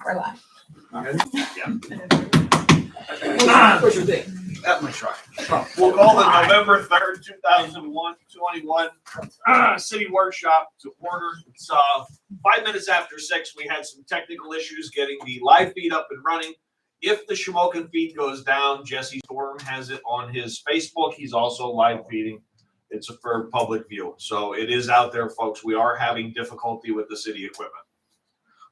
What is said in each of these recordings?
We're live. What's your date? That might try. We'll call the November 3rd, 2021 city workshop to order. It's 5 minutes after 6. We had some technical issues getting the live feed up and running. If the Shamokin feed goes down, Jesse Storm has it on his Facebook. He's also live feeding. It's for public view. So it is out there, folks. We are having difficulty with the city equipment.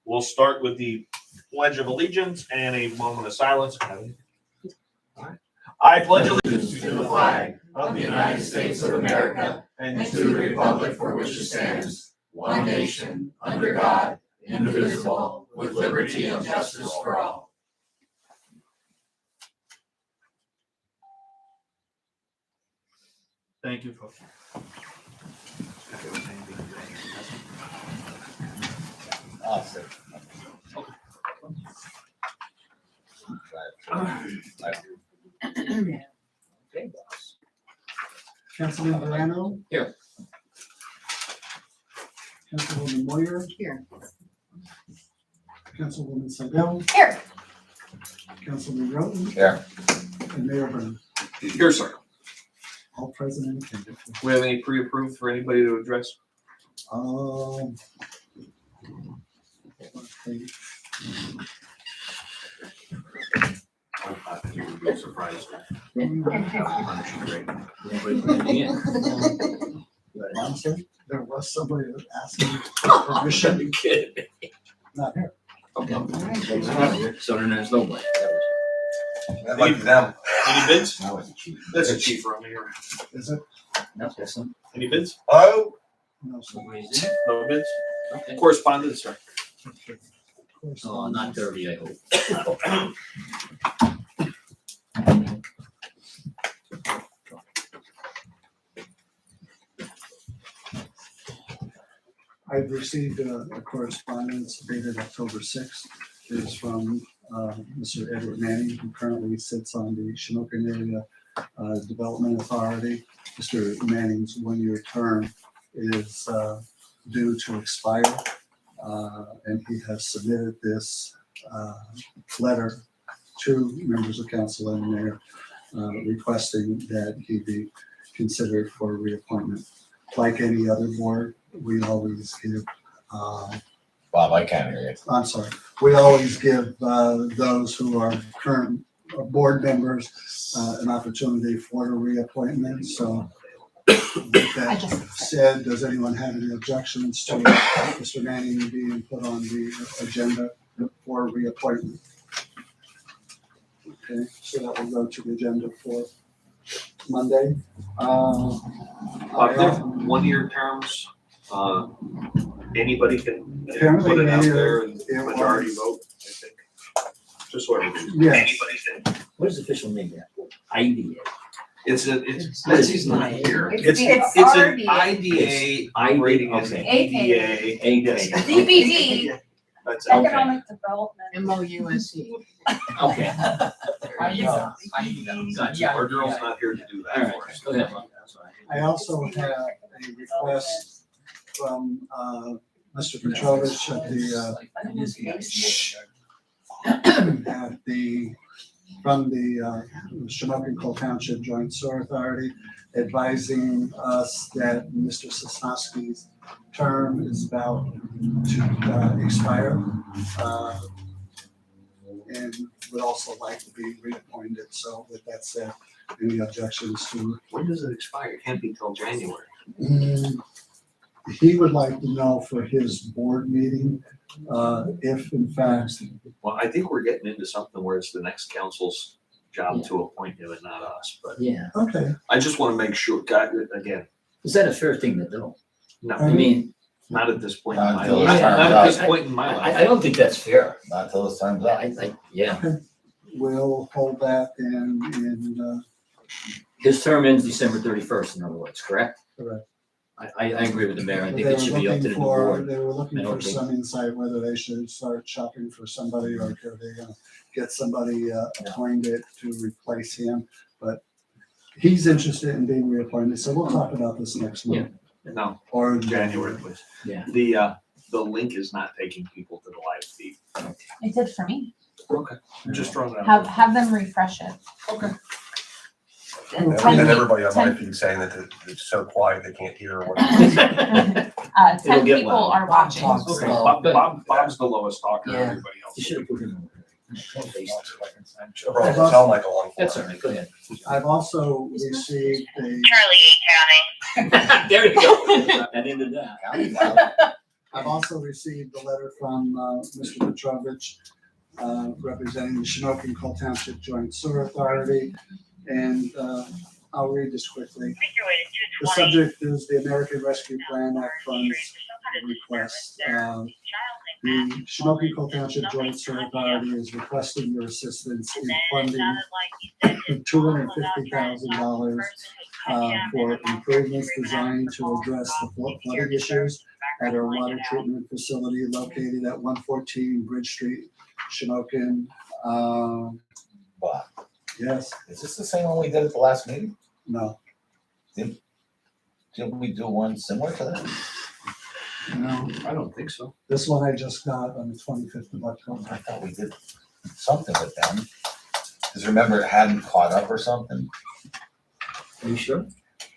We'll start with the Pledge of Allegiance and a moment of silence. I pledge allegiance to the flag of the United States of America and to the republic for which it stands, one nation, under God, indivisible, with liberty and justice for all. Thank you, folks. Awesome. Councilman Morano? Here. Councilwoman Moyer? Here. Councilwoman Seidel? Here. Councilman Roten? Here. And Mayor Brown. Here, sir. All present and attended. We have any pre-approved for anybody to address? Okay. You would be surprised. Honestly, there was somebody that asked me for permission. You kidding me? Not here. So then there's no way. I'd like them. Any bids? That was a cheat. That's a chief from here. Is it? No, that's some. Any bids? Oh. No, sir. No bids? Okay. Correspondence, sir. Of course. Oh, not 30, I hope. I've received a correspondence dated October 6th. It's from Mr. Edward Manning, who currently sits on the Shamokin Area Development Authority. Mr. Manning's one-year term is due to expire, and he has submitted this letter to members of council and mayor requesting that he be considered for reappointment. Like any other board, we always give, Bob, I can't hear you. I'm sorry, we always give those who are current board members an opportunity for a reappointment. So with that said, does anyone have any objections to Mr. Manning being put on the agenda for reappointment? Okay, so that will go to the agenda for Monday. They're 1-year terms. Anybody can Apparently, put it out Mayor, there and it majority was- vote, I think. Just what it is. Yes. Anybody can. What is the official name yet? IDA. It's Betsy's not here. It's It's an RDA. IDA operating as an Okay. ADA. DBD, That's Okay. Economic Development. MOUSE. Okay. Gotcha. Our girl's not here to do All that right, for us. go ahead. Bob. That's all right. I also have a request from Mr. Petrovich from the Shamokin Cole Township Joint Sewer Authority, advising us that Mr. Sosnowski's term is about to expire, and would also like to be reappointed. So with that said, any objections to? When does it expire? It can't be till January. He would like to know for his board meeting, if in fact, Well, I think we're getting into something where it's the next council's job to appoint him and not us, but Yeah. okay, I just want to make sure, God, again, Is that a fair thing to do? no, I mean, not at this point in my Not life. until Not at this point in my life. I don't think that's fair. Not till this time's up. Yeah. we'll hold that and, His term ends December 31st, in other words, correct? correct. I agree with the mayor. I think They it should were be up to the looking new for, board. they were I looking don't for think- some insight whether they should start shopping for somebody or if they're gonna get somebody appointed to replace him. But he's interested in being reappointed, so we'll talk about this next month. No, Or January, please. Yeah. The link is not taking people to the live feed. It did for me. Okay. I'm just throwing that out. Have them refresh it. Okay. And And 10 then pe- everybody on my 10 feed saying that it's so quiet they can't hear or whatever. 10 get people loud. are watching. Talks Okay, slow. Bob's the lowest talker, Yeah. everybody else. You should have put him on. Bro, don't sound like a long That's form. all right, go ahead. I've also received a, There you go. And into that. I've also received a letter from, Mr. Petrovich, representing the Shamokin Cole Township Joint Sewer Authority. And, I'll read this quickly. The subject is the American Rescue Plan Act funds request. The Shamokin Cole Township Joint Sewer Authority is requesting your assistance in funding $250,000 for improvements designed to address the flooding issues at our water treatment facility located at 114 Bridge Street, Shamokin. Wow. Yes, Is this the same one we did at the last meeting? no, Didn't we do one similar to that? no. I don't think so. This one I just got on the 25th of October. I thought we did something with them. Cause remember it hadn't caught up or something? Are you sure?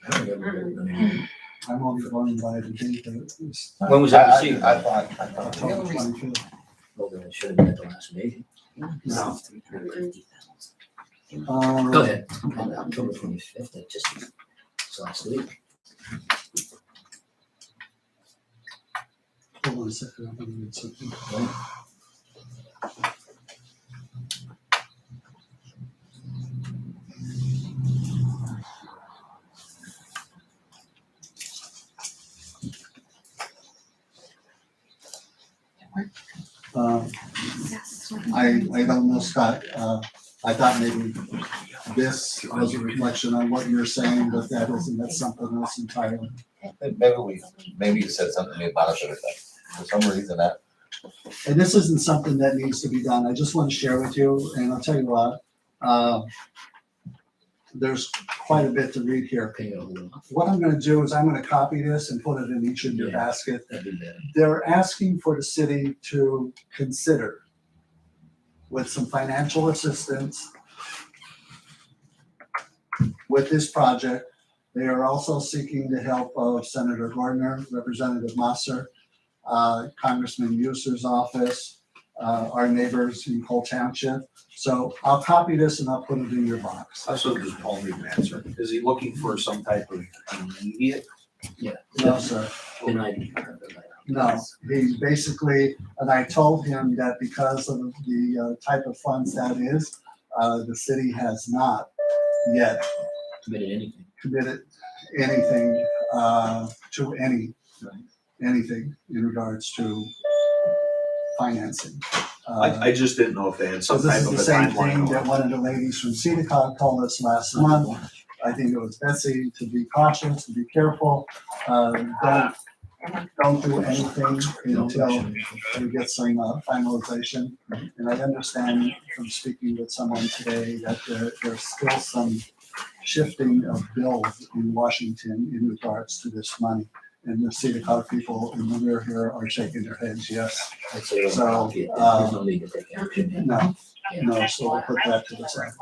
I don't remember. I'm only going by the date that it was When was that received? I thought. October 25th. Well, then it should have been at the last meeting. No. Go ahead. On October 25th, it's last week. Hold on a second, I'm gonna read something. I don't know, Scott, I thought maybe this was a reflection on what you're saying, but that isn't, that's something else entirely. Maybe you said something to me about it, but for some reason that. And this isn't something that needs to be done, I just want to share with you, and I'll tell you what, there's quite a bit to read here. Okay, hold on. What I'm gonna do is I'm gonna copy this and put it in each of your Yeah. basket. That'd be better. They're asking for the city to consider with some financial assistance with this project. They are also seeking the help of Senator Gardner, Representative Masser, Congressman Euser's office, our neighbors in Cole Township. So I'll copy this and I'll put it in your box. That's what does Paul need an answer? Is he looking for some type of immediate? No, sir. Then I. No, he basically, and I told him that because of the type of funds that is, the city has not yet Committed anything. committed anything to anything in regards to financing. I just didn't know if they had So some this type is of the a same timeline thing that on it. one of the ladies from CEDACOG told us last month. I think it was Betsy, to be cautious, to be careful. Don't do anything until we get some finalization. And I understand from speaking with someone today that there's still some shifting of bills in Washington in regards to this money. And the CEDACOG people in the rear here are shaking their heads, yes. I'd say, So, there's no need to take action. No, no, so we'll put that to the side.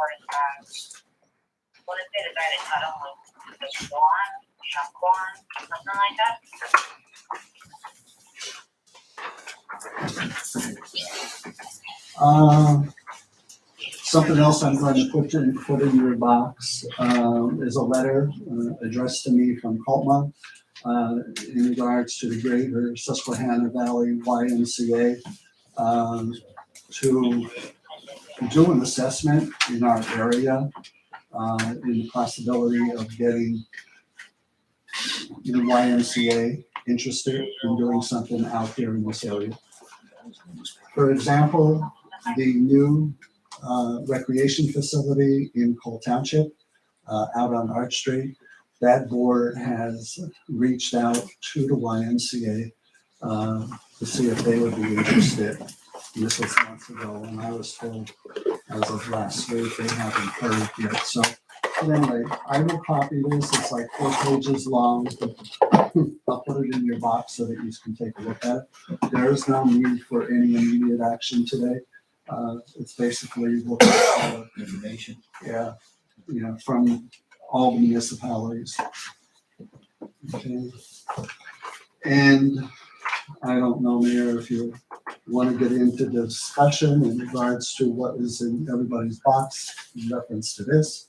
What is it about it? I don't know. It's corn, something like that. Something else I'm going to put in your box, is a letter addressed to me from Coltma, in regards to the Greater Susquehanna Valley YMCA, to do an assessment in our area, in the possibility of getting the YMCA interested in doing something out here in this area. For example, the new recreation facility in Cole Township, out on Arch Street, that board has reached out to the YMCA to see if they would be interested. And this was months ago, and I was told as of last week, they haven't heard yet. So anyway, I will copy this. It's like 4 pages long. I'll put it in your box so that you can take a look at it. There is no need for any immediate action today. It's basically looking at, Information. yeah, from all the municipalities. Okay. And I don't know, Mayor, if you want to get into discussion in regards to what is in everybody's box in reference to this.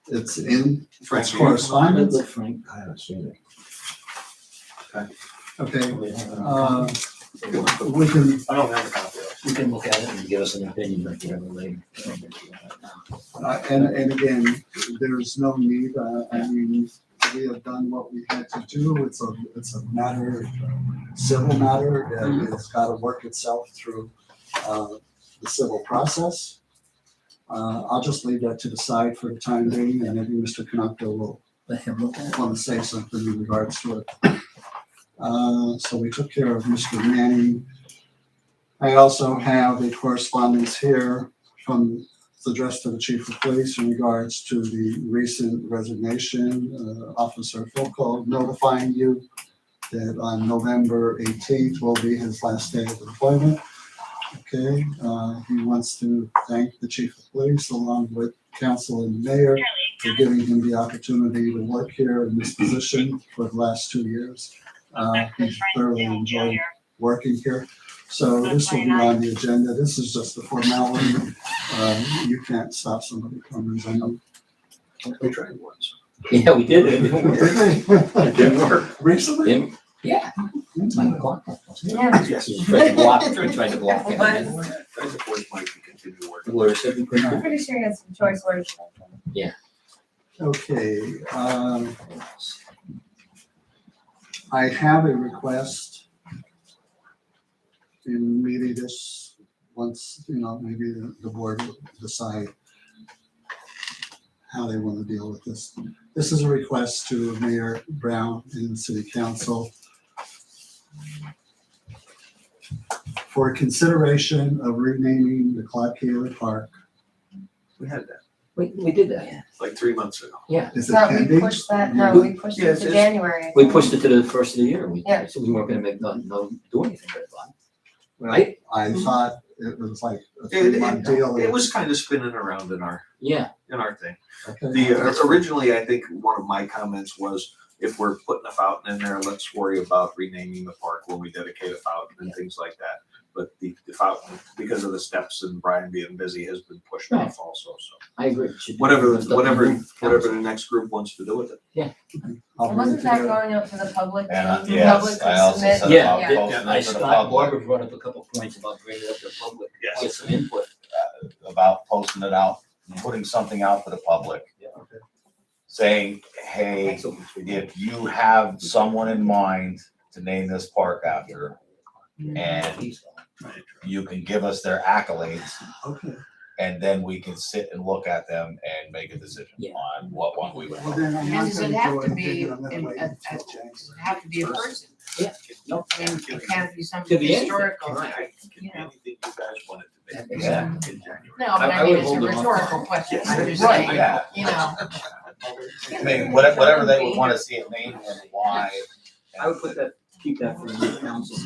It's in Frank, correspondence. Look, Frank, I haven't seen it. Okay, We can, we can, I don't have a copy of it. we can look at it and give us an opinion, but whatever later. and again, there's no need, I mean, we have done what we had to do. It's a matter, civil matter, and it's got to work itself through the civil process. I'll just leave that to the side for the time being, and maybe Mr. Canopto will Let him look at it. want to say something in regards to it. So we took care of Mr. Manning. I also have a correspondence here from the address to the chief of police in regards to the recent resignation. Officer Filko notifying you that on November 18th will be his last day of employment. Okay, he wants to thank the chief of police along with council and the mayor for giving him the opportunity to work here in this position for the last 2 years. He's thoroughly enjoyed working here. So this will be on the agenda. This is just a formality. You can't stop somebody from resigning. We tried once. Yeah, we did it. It didn't work. Recently? Yeah. It's 9 o'clock. wasn't it? Yeah. Yes. We tried to block it, we tried to block it. But- Trying to force Mike to continue working. The lawyer said we couldn't. I'm pretty sure you had some choice words. Okay, I have a request. And maybe this, once, maybe the board will decide how they want to deal with this. This is a request to Mayor Brown and the City Council for consideration of renaming the Clark Haley Park. We had that We did that. like 3 months ago. Is it Thought we pending? pushed that, no, we pushed Yeah, it it's- to January. I We think. pushed it to the first of the year. Yeah. So we weren't gonna make, do anything with it. Well, Right? I thought it was like a It, 3-month deal. it was kind of spinning around in our Yeah. thing. Okay. Originally, I think one of my comments was, if we're putting a fountain in there, let's worry about renaming the park when we dedicate a fountain and things like that. But the fountain, because of the steps and Brian being busy, has been pushed off also, so. I agree. Should be- Whatever the next group wants to do with it. I'll And bring it wasn't that together. going out to the public? And, too? The yes, public I could also submit- said Yeah, about yeah. posting I it for the Scott Barber public, brought up a couple points about bringing it up to the public. Yes. Get some input. about posting it out, putting something out for the public. Yeah. Saying, hey, That's what we should do. if you have someone in mind to name this park after, and you can give us their accolades, Okay, and then we can sit and look at them and make a decision Yeah. on what one we would. well then I'm And not does it gonna have go to and be take it on that in way a- until January. Have to be a person. No. I mean, it can't be Could something be anything. historical. Right. It can be anything you guys want it to be. Yeah. In January. No, but I I mean, would it's a hold it off. rhetorical question. I'm just Right, saying, yeah. you know. I mean, whatever they would wanna see it named and why. I would put that, keep that for the council,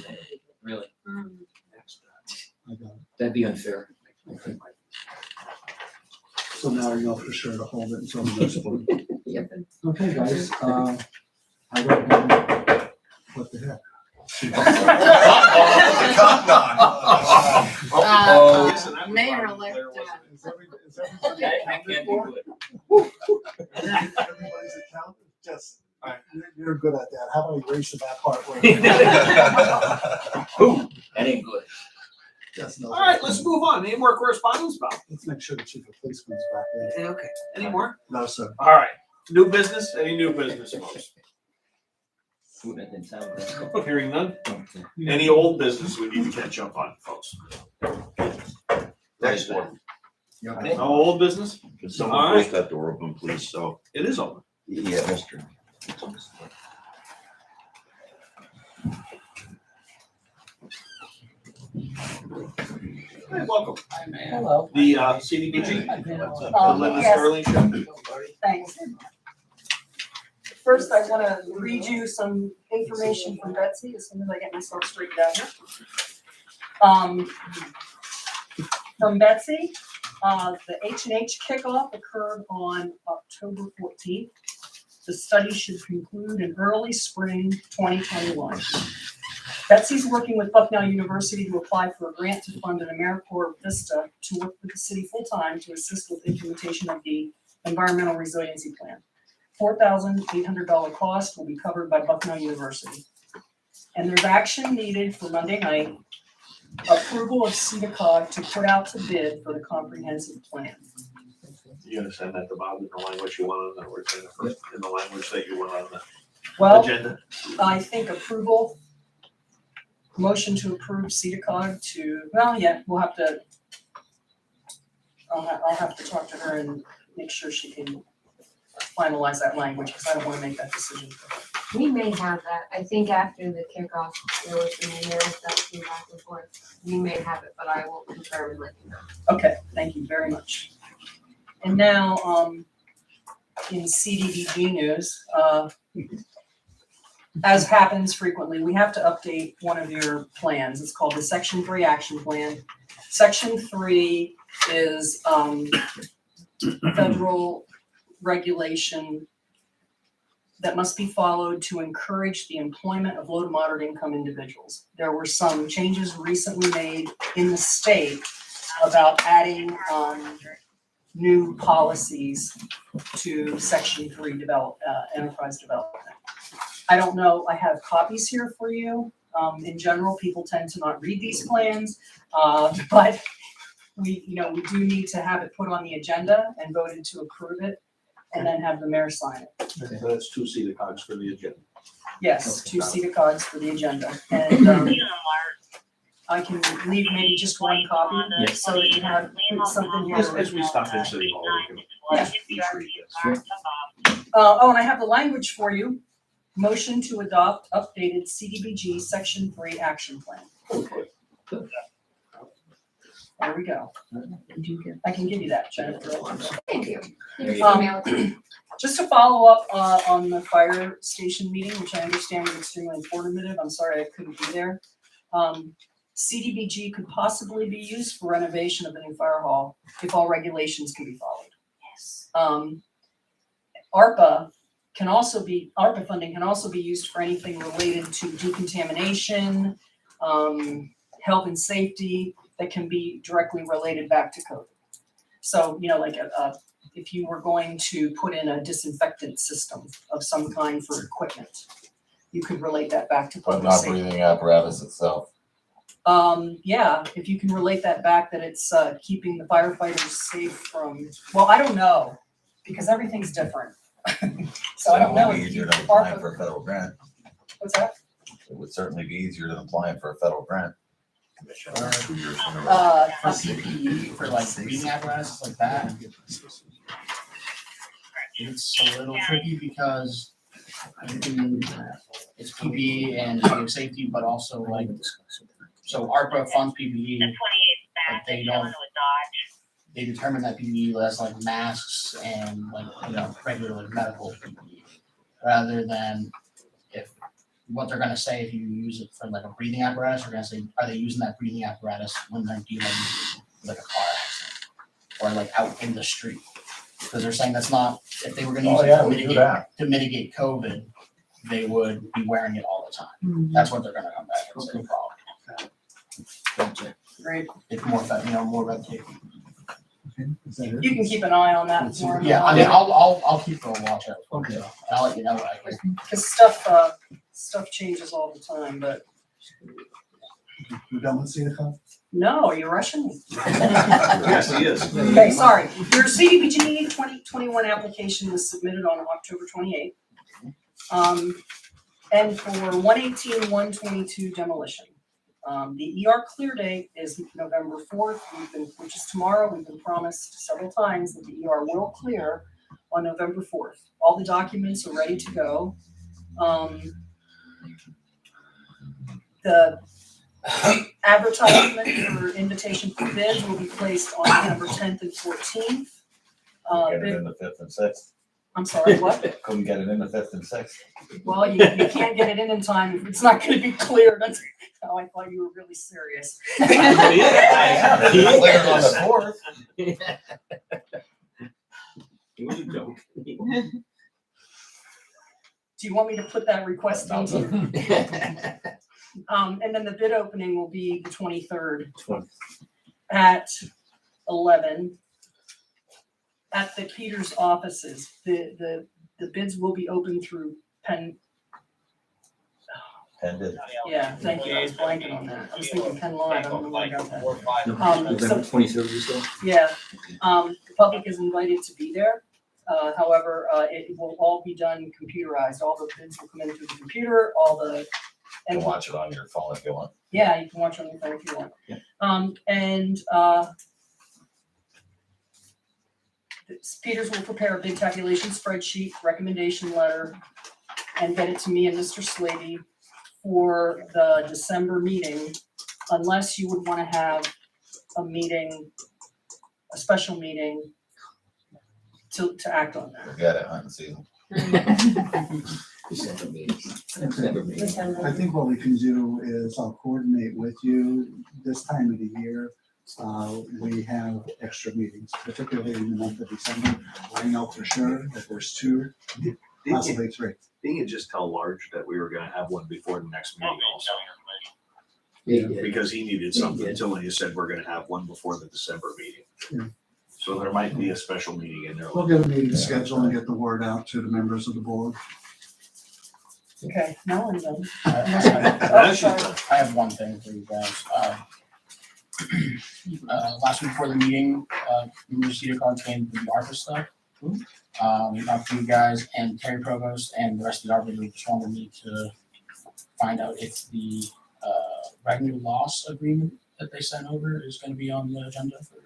really. I got it. That'd be unfair. I think. So now you know for sure to hold it until the next one. Yep. Okay, guys, I don't know, what the heck? Uh-oh. Listen, I was Mayor already elect, there, wasn't it? Is everybody I can't do it. Everybody's accountant, just, you're good at that. How about erasing that part where? Boom, that ain't good. Just no. All right, let's move on. Any more correspondence, Bob? Let's make sure the chief of police comes back in. Okay. Any more? No, sir. All right. New business? Any new business, folks? Food that didn't sound good. Hearing none? Okay. Any old business we need to catch up on, folks? Next one. Okay. No old business? Can All someone right. post that door open, please? So, It is open. yeah, Mr. Hey, welcome. Hello. The CDBG, the Linda Yes, Sterling Show. thanks. First, I want to read you some information from Betsy as soon as I get myself straightened out here. From Betsy, the H&H kickoff occurred on October 14th. The study should conclude in early spring 2021. Betsy's working with Bucknell University to apply for a grant to fund an AmeriCorps Vista to work with the city full-time to assist with implementation of the Environmental Resiliency Plan. $4,800 cost will be covered by Bucknell University. And there's action needed for Monday night, approval of CEDACOG to put out to bid for the comprehensive plan. You gonna send that to Bob in the language you want on that, we're saying first, in the language that you want on the Well, agenda? I think approval, motion to approve CEDACOG to, well, yeah, we'll have to, I'll have to talk to her and make sure she can finalize that language, because I don't want to make that decision for her. We may have that. I think after the kickoff, there was some emails that came back and forth. We may have it, but I will confirm and let you know. Okay, thank you very much. And now, in CDBG news, as happens frequently, we have to update one of your plans. It's called the Section 3 Action Plan. Section 3 is federal regulation that must be followed to encourage the employment of low to moderate income individuals. There were some changes recently made in the state about adding new policies to Section 3 enterprise development. I don't know, I have copies here for you. In general, people tend to not read these plans, but we do need to have it put on the agenda and voted to approve it, and then have the mayor sign it. So that's 2 CEDACOGs for the agenda. Yes, 2 CEDACOGs for the agenda. And I can leave maybe just one copy, so that you have something here. As we stop in City Hall, we can each read this. Oh, and I have the language for you. Motion to adopt updated CDBG Section 3 Action Plan. There we go. I can give you that, Jennifer. Thank you. There you go. Email it. Just to follow up on the fire station meeting, which I understand was extremely informative. I'm sorry I couldn't be there. CDBG could possibly be used for renovation of the new fire hall if all regulations can be followed. Yes. ARPA funding can also be used for anything related to decontamination, health and safety that can be directly related back to COVID. So, like if you were going to put in a disinfectant system of some kind for equipment, you could relate that back to But public not safety. breathing apparatus itself. Yeah, if you can relate that back that it's keeping the firefighters safe from, well, I don't know, because everything's different. So I don't know. It would be if easier you- than applying for a federal grant. What's that? It would certainly be easier than applying for a federal grant. For CPE, for like breathing apparatus like that, it's a little tricky because it's PPE and public safety, but also like, so ARPA funds PPE, but they determine that PPE as like masks and like, regular like medical PPE, rather than what they're gonna say if you use it for like a breathing apparatus, they're gonna say, are they using that breathing apparatus when they're dealing with like a car accident or like out in the street? Because they're saying that's not, if they were gonna use it to mitigate COVID, they would be wearing it all the time. That's what they're gonna come back and say, problem. Great. It's more, more red tape. Is that it? You can keep an eye on that for me. Yeah, I mean, I'll keep a watch out. Okay. So I'll let you know what I can. Because stuff changes all the time, but We're done with CEDACOG? no, you're rushing me. Yes, he is. Okay, sorry. Your CDBG 2021 application was submitted on October 28th. And for 118-122 demolition. The ER clear date is November 4th, which is tomorrow. We've been promised several times that the ER will clear on November 4th. All the documents are ready to go. The advertisement for invitation for bids will be placed on November 10th and 14th. Get it in the 5th and 6th. I'm sorry, what? Couldn't get it in the 5th and 6th. Well, you can't get it in time if it's not gonna be cleared. That's, oh, I thought you were really serious. Yeah, it's cleared on the 4th. It was a joke. Do you want me to put that request into? And then the bid opening will be the 23rd at 11 at the Peters offices. The bids will be open through Penn. Pended. Yeah, thank you. I was blanking on that. I was thinking Penn Live. I don't know where I got that. November 23rd, you said? Yeah, the public is invited to be there. However, it will all be done computerized. All the bids will come in through the computer, all the. You And can watch it on your phone if you want. yeah, you can watch on your phone if you want. Yeah. Peters will prepare a bid tabulation spreadsheet, recommendation letter, and get it to me and Mr. Slavy for the December meeting, unless you would want to have a meeting, a special meeting to act on that. Forget it, hunting season. December meetings. December meetings. I think what we can do is I'll coordinate with you this time of the year. We have extra meetings, particularly in the month of December. I know for sure that there's 2, possibly 3. Didn't you just tell Large that we were gonna have one before the next meeting also? Yeah. Because he needed something too, and you said we're gonna have one before the December meeting. Yeah. So there might be a special meeting in there. We'll get a meeting scheduled and get the word out to the members of the board. Okay, now I'm done. I have one thing for you guys. Last week before the meeting, you received a card came with the ARPA stuff. Not for you guys and Terry Provost and the rest of the ARPA group just wanted me to find out if the revenue loss agreement that they sent over is gonna be on the agenda for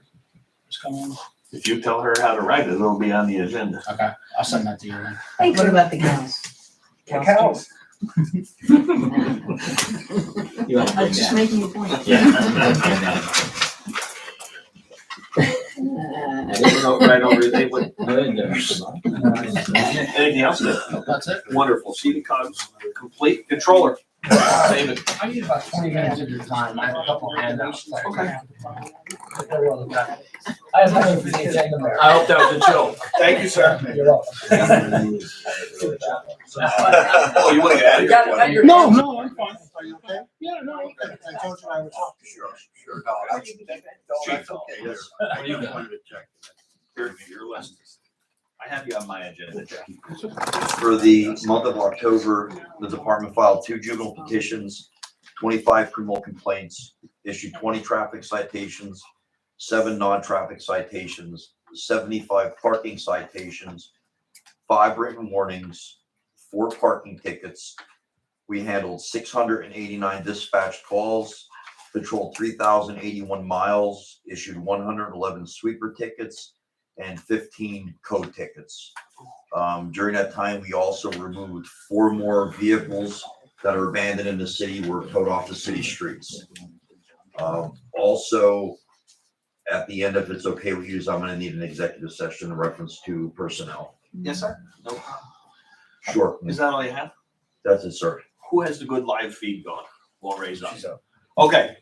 this coming. If you tell her how to write it, it'll be on the agenda. Okay, I'll send that to you then. What about the cows? The cows. You want to I bring was just that? making a point. Yeah. I didn't know right over they would. Anything else? That's it. Wonderful. See the cogs complete. Controller. David. I need about 20 minutes of your time. I have a couple handouts. Okay. I have nothing for the agenda. I hope that was a joke. Thank you, sir. You're welcome. Oh, you wanna get out of here? Got your- No, I'm fine. Are you okay? Yeah, no, okay. I told you I would talk. Sure. No, that's okay. Yes. Your list. I have you on my agenda, Jack. For the month of October, the department filed 2 juvenile petitions, 25 criminal complaints, issued 20 traffic citations, 7 non-traffic citations, 75 parking citations, 5 written warnings, 4 parking tickets. We handled 689 dispatched calls, patrolled 3,081 miles, issued 111 sweeper tickets, and 15 code tickets. During that time, we also removed 4 more vehicles that are abandoned in the city, were towed off the city streets. Also, at the end, if it's okay with you, I'm gonna need an executive session in reference to personnel. Yes, sir. No problem. Sure, Is that all you have? that's it, sir. Who has the good live feed going? We'll raise up. Okay,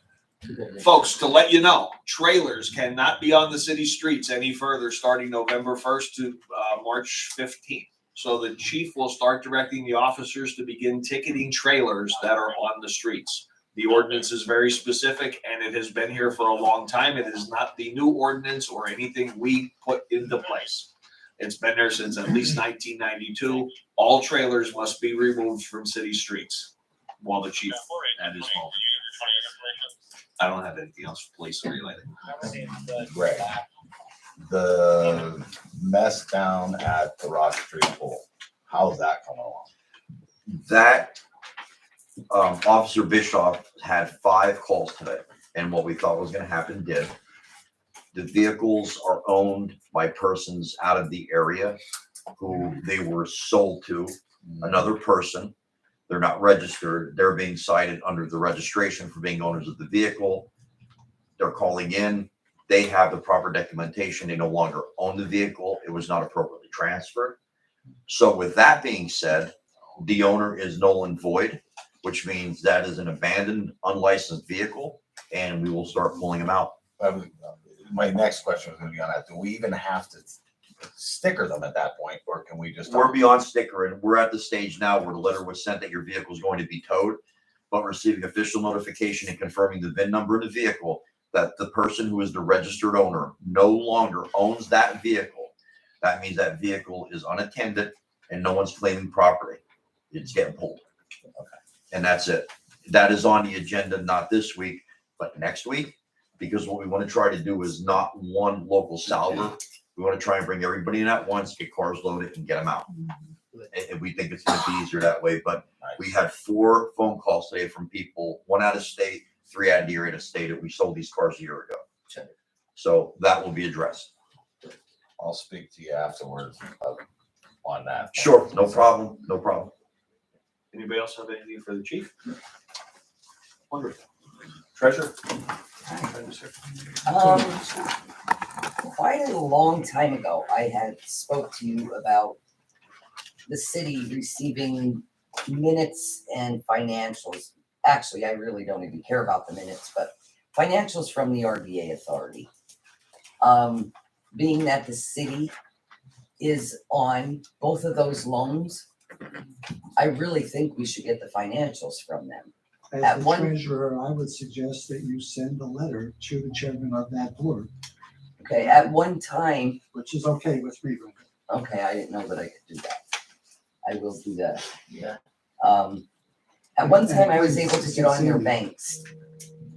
folks, to let you know, trailers cannot be on the city streets any further starting November 1st to March 15th. So the chief will start directing the officers to begin ticketing trailers that are on the streets. The ordinance is very specific and it has been here for a long time. It is not the new ordinance or anything we put into place. It's been there since at least 1992. All trailers must be removed from city streets while the chief at his moment. I don't have anything else police related. Great. The mess down at the Rock Street pool, how's that coming along? That, Officer Bischoff had 5 calls today, and what we thought was gonna happen did. The vehicles are owned by persons out of the area who they were sold to another person. They're not registered. They're being cited under the registration for being owners of the vehicle. They're calling in. They have the proper documentation. They no longer own the vehicle. It was not appropriately transferred. So with that being said, the owner is null and void, which means that is an abandoned, unlicensed vehicle, and we will start pulling them out. My next question was gonna be on that. Do we even have to sticker them at that point, or can we just? We're beyond sticker, and we're at the stage now where the letter was sent that your vehicle is going to be towed, but receiving official notification and confirming the VIN number of the vehicle, that the person who is the registered owner no longer owns that vehicle. That means that vehicle is unattended and no one's claiming property. It's getting pulled. Okay. And that's it. That is on the agenda, not this week, but next week, because what we want to try to do is not one local salver. We want to try and bring everybody in at once, get cars loaded and get them out. And we think it's going to be easier that way. But we had 4 phone calls today from people, 1 out of state, 3 out of the area that stated we sold these cars a year ago. So that will be addressed. I'll speak to you afterwards on that. Sure, no problem, no problem. Anybody else have anything for the chief? Wonderful. Treasurer? Quite a long time ago, I had spoke to you about the city receiving minutes and financials. Actually, I really don't even care about the minutes, but financials from the RDA authority. Being that the city is on both of those loans, I really think we should get the financials from them. At As the one- treasurer, I would suggest that you send a letter to the chairman of that board, Okay, at one time, which is okay with me, Brenda. okay, I didn't know that I could do that. I will do that. Yeah. At one time, I was able to get on their banks,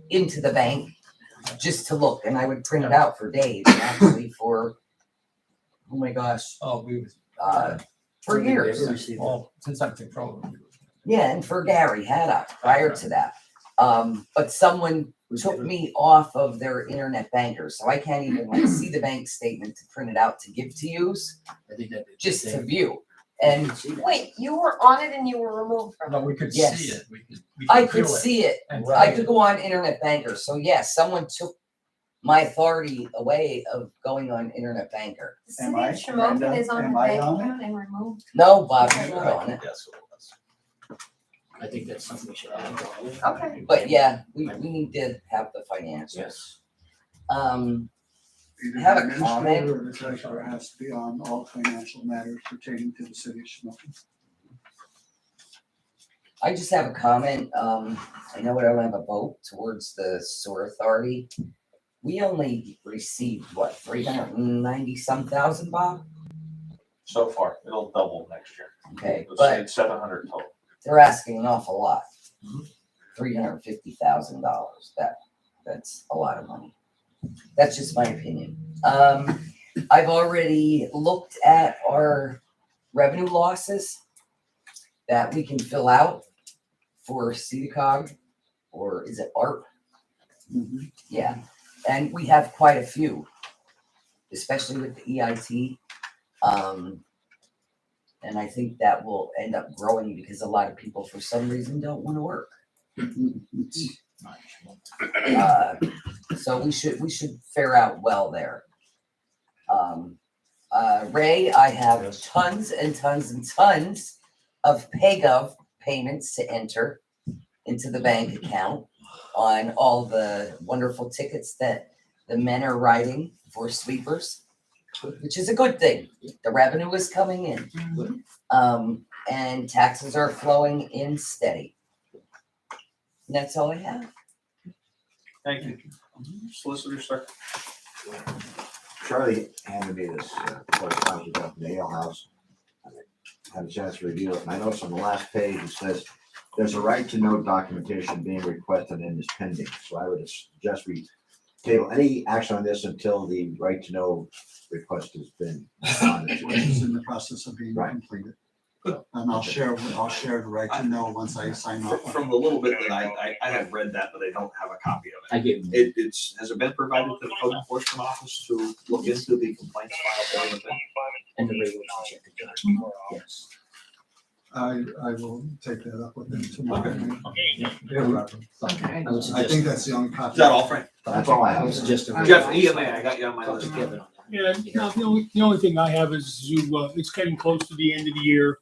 into the bank, just to look, and I would print it out for days, and actually for, oh my gosh, for years. Since I'm controlling. Yeah, and for Gary Haddock prior to that. But someone took me off of their internet banker, so I can't even like see the bank statement to print it out to give to use, just to view. And Wait, you were on it and you were removed from it? No, we could Yes. see it. We I feel could it. see it. And I could go on internet banker. So yes, someone took my authority away of going on internet banker. The Am city I- of Shamokin Brenda, is on the am I bank on it? account and removed. No, Bob, you're not on it. Yes, it was. I think that's something we should add. Okay. But yeah, we need to have the financials. Yes. Either Have the a administrator or the treasurer has to be on all financial matters pertaining to the city of Shamokin. I just have a comment. I know I don't have a vote towards the sewer authority. We only received, what, 390 some thousand, Bob? So far, it'll double next year. Okay, Let's but say it's 700 total. they're asking an awful lot. $350,000. That's a lot of money. That's just my opinion. I've already looked at our revenue losses that we can fill out for CEDACOG, or is it ARP? Yeah, and we have quite a few, especially with the EIT. And I think that will end up growing because a lot of people, for some reason, don't want to work. So we should fare out well there. Ray, I have tons and tons and tons of PayGov payments to enter into the bank account on all the wonderful tickets that the men are writing for sweepers, which is a good thing. The revenue is coming in. And taxes are flowing in steady. And that's all I have. Thank you. Solicitor, sir. Charlie handed me this correspondence about the Ale House. I had a chance to review it, and I noticed on the last page, it says, there's a right to know documentation being requested and is pending. So I would suggest we table any action on this until the right to know request has been responded Which is to. in the process of being Right. completed. And I'll share the right to know once I sign off. From the little bit that I have read that, but I don't have a copy of it. I gave them. Has it been provided to the code enforcement office to look into the complaints filed there? And the regulation check the judge. Yes. I will take that up with them tomorrow. Yeah. No problem. I would I suggest. think that's the only copy. Is that all, Frank? That's all I I would have. suggest. Jeff, EMA, I got you on my list. Kevin on that. Yeah, no, the only thing I have is it's getting close to the end of the year.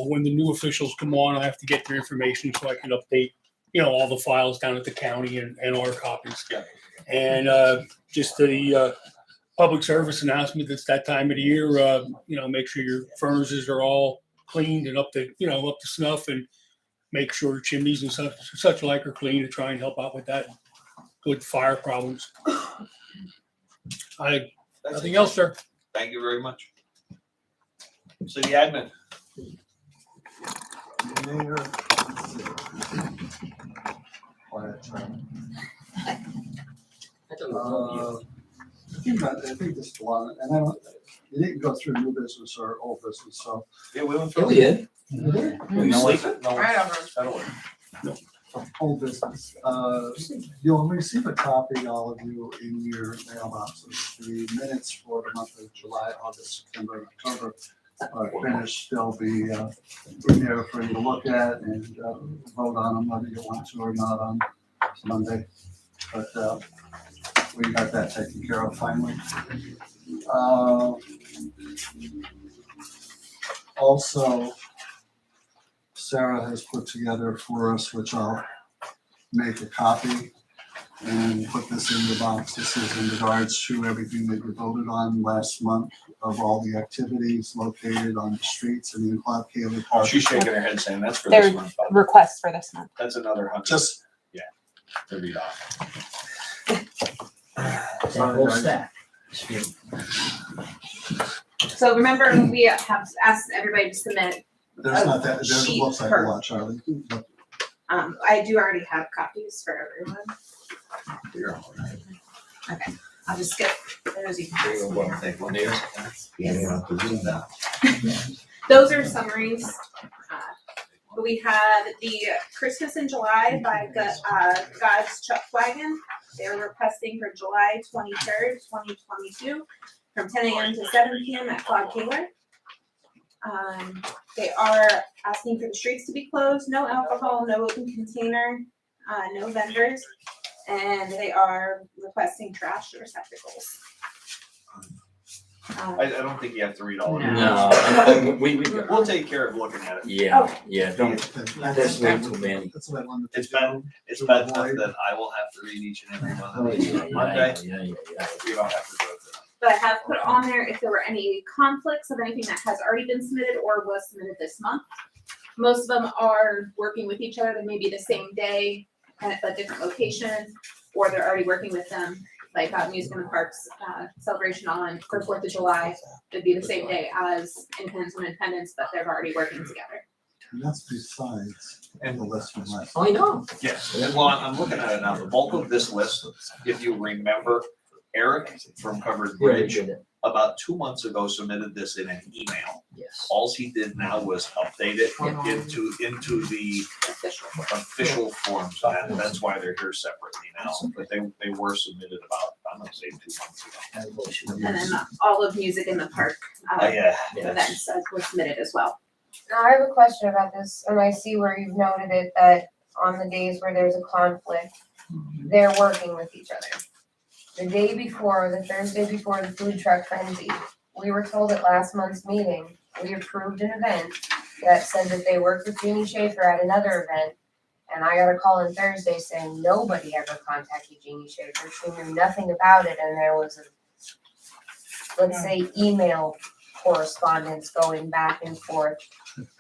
When the new officials come on, I have to get their information so I can update, all the files down at the county and our copies. Yeah. And just the public service announcement, it's that time of the year, make sure your furnaces are all cleaned and up to snuff, and make sure chimneys and such like are clean, to try and help out with that, with fire problems. Nothing else, sir. Thank you very much. City admin. Mayor, quiet time. I think this one, and I don't, you didn't go through new business or old business, so. Yeah, we went Yeah, through. we did. Were you sleeping? No. Right over. That'll work. Old business, you'll receive a copy, all of you, in your mailboxes. The minutes for the month of July, August, September, and October are finished. They'll be in there for you to look at and vote on them whether you want to or not on Monday. But we got that taken care of finally. Also, Sarah has put together for us, which I'll make a copy and put this in the box. This is in regards to everything that you voted on last month, of all the activities located on the streets and in Clark Haley Oh, Park. she's shaking her head saying that's for this Their month. requests for this month. That's another 100. Just To read off. That whole stack. So remember, we have asked everybody to submit. there's not that, there Sheet looks like per- a lot, Charlie. I do already have copies for everyone. You're all right. Okay, I'll just skip those. You can There you pass go. them down. Thank you. Neil. Yes. Those are summaries. We had the Christmas in July by God's Chuck Wagon. They're requesting for July 23rd, 2022, from 10 a.m. to 7 p.m. at Claude Taylor. They are asking for the streets to be closed, no alcohol, no open container, no vendors, and they are requesting trash receptacles. I don't think you have to read all of it. No, we We'll take care of looking at it. yeah, don't, that's way too many. That's what I wanted to It's bad. do. It's bad enough that I will have to read each and every one of these on Monday. Yeah. You don't have to do it. But I have put on there if there were any conflicts of anything that has already been submitted or was submitted this month. Most of them are working with each other. They may be the same day at a different location, or they're already working with them. Like Music in the Parks celebration for 4th of July would be the same day as Independence on Independence, but they're already working together. And that's besides the list from last. I know. Yes, and well, I'm looking at it now. The bulk of this list, if you remember, Eric from Covered Bridge about 2 months ago submitted this in an email. Yes. All he did now was update it into the official forms, and that's why they're here separately now. But they were submitted about, I'm gonna say 2 months ago. And then all of Music in the Park Yeah. events were submitted as well. Now, I have a question about this, and I see where you've noted it, that on the days where there's a conflict, they're working with each other. The day before, the Thursday before the food truck frenzy, we were told at last month's meeting, we approved an event that said that they worked with Jeannie Schaefer at another event. And I got a call on Thursday saying nobody ever contacted Jeannie Schaefer. She knew nothing about it, and there was let's say, email correspondence going back and forth.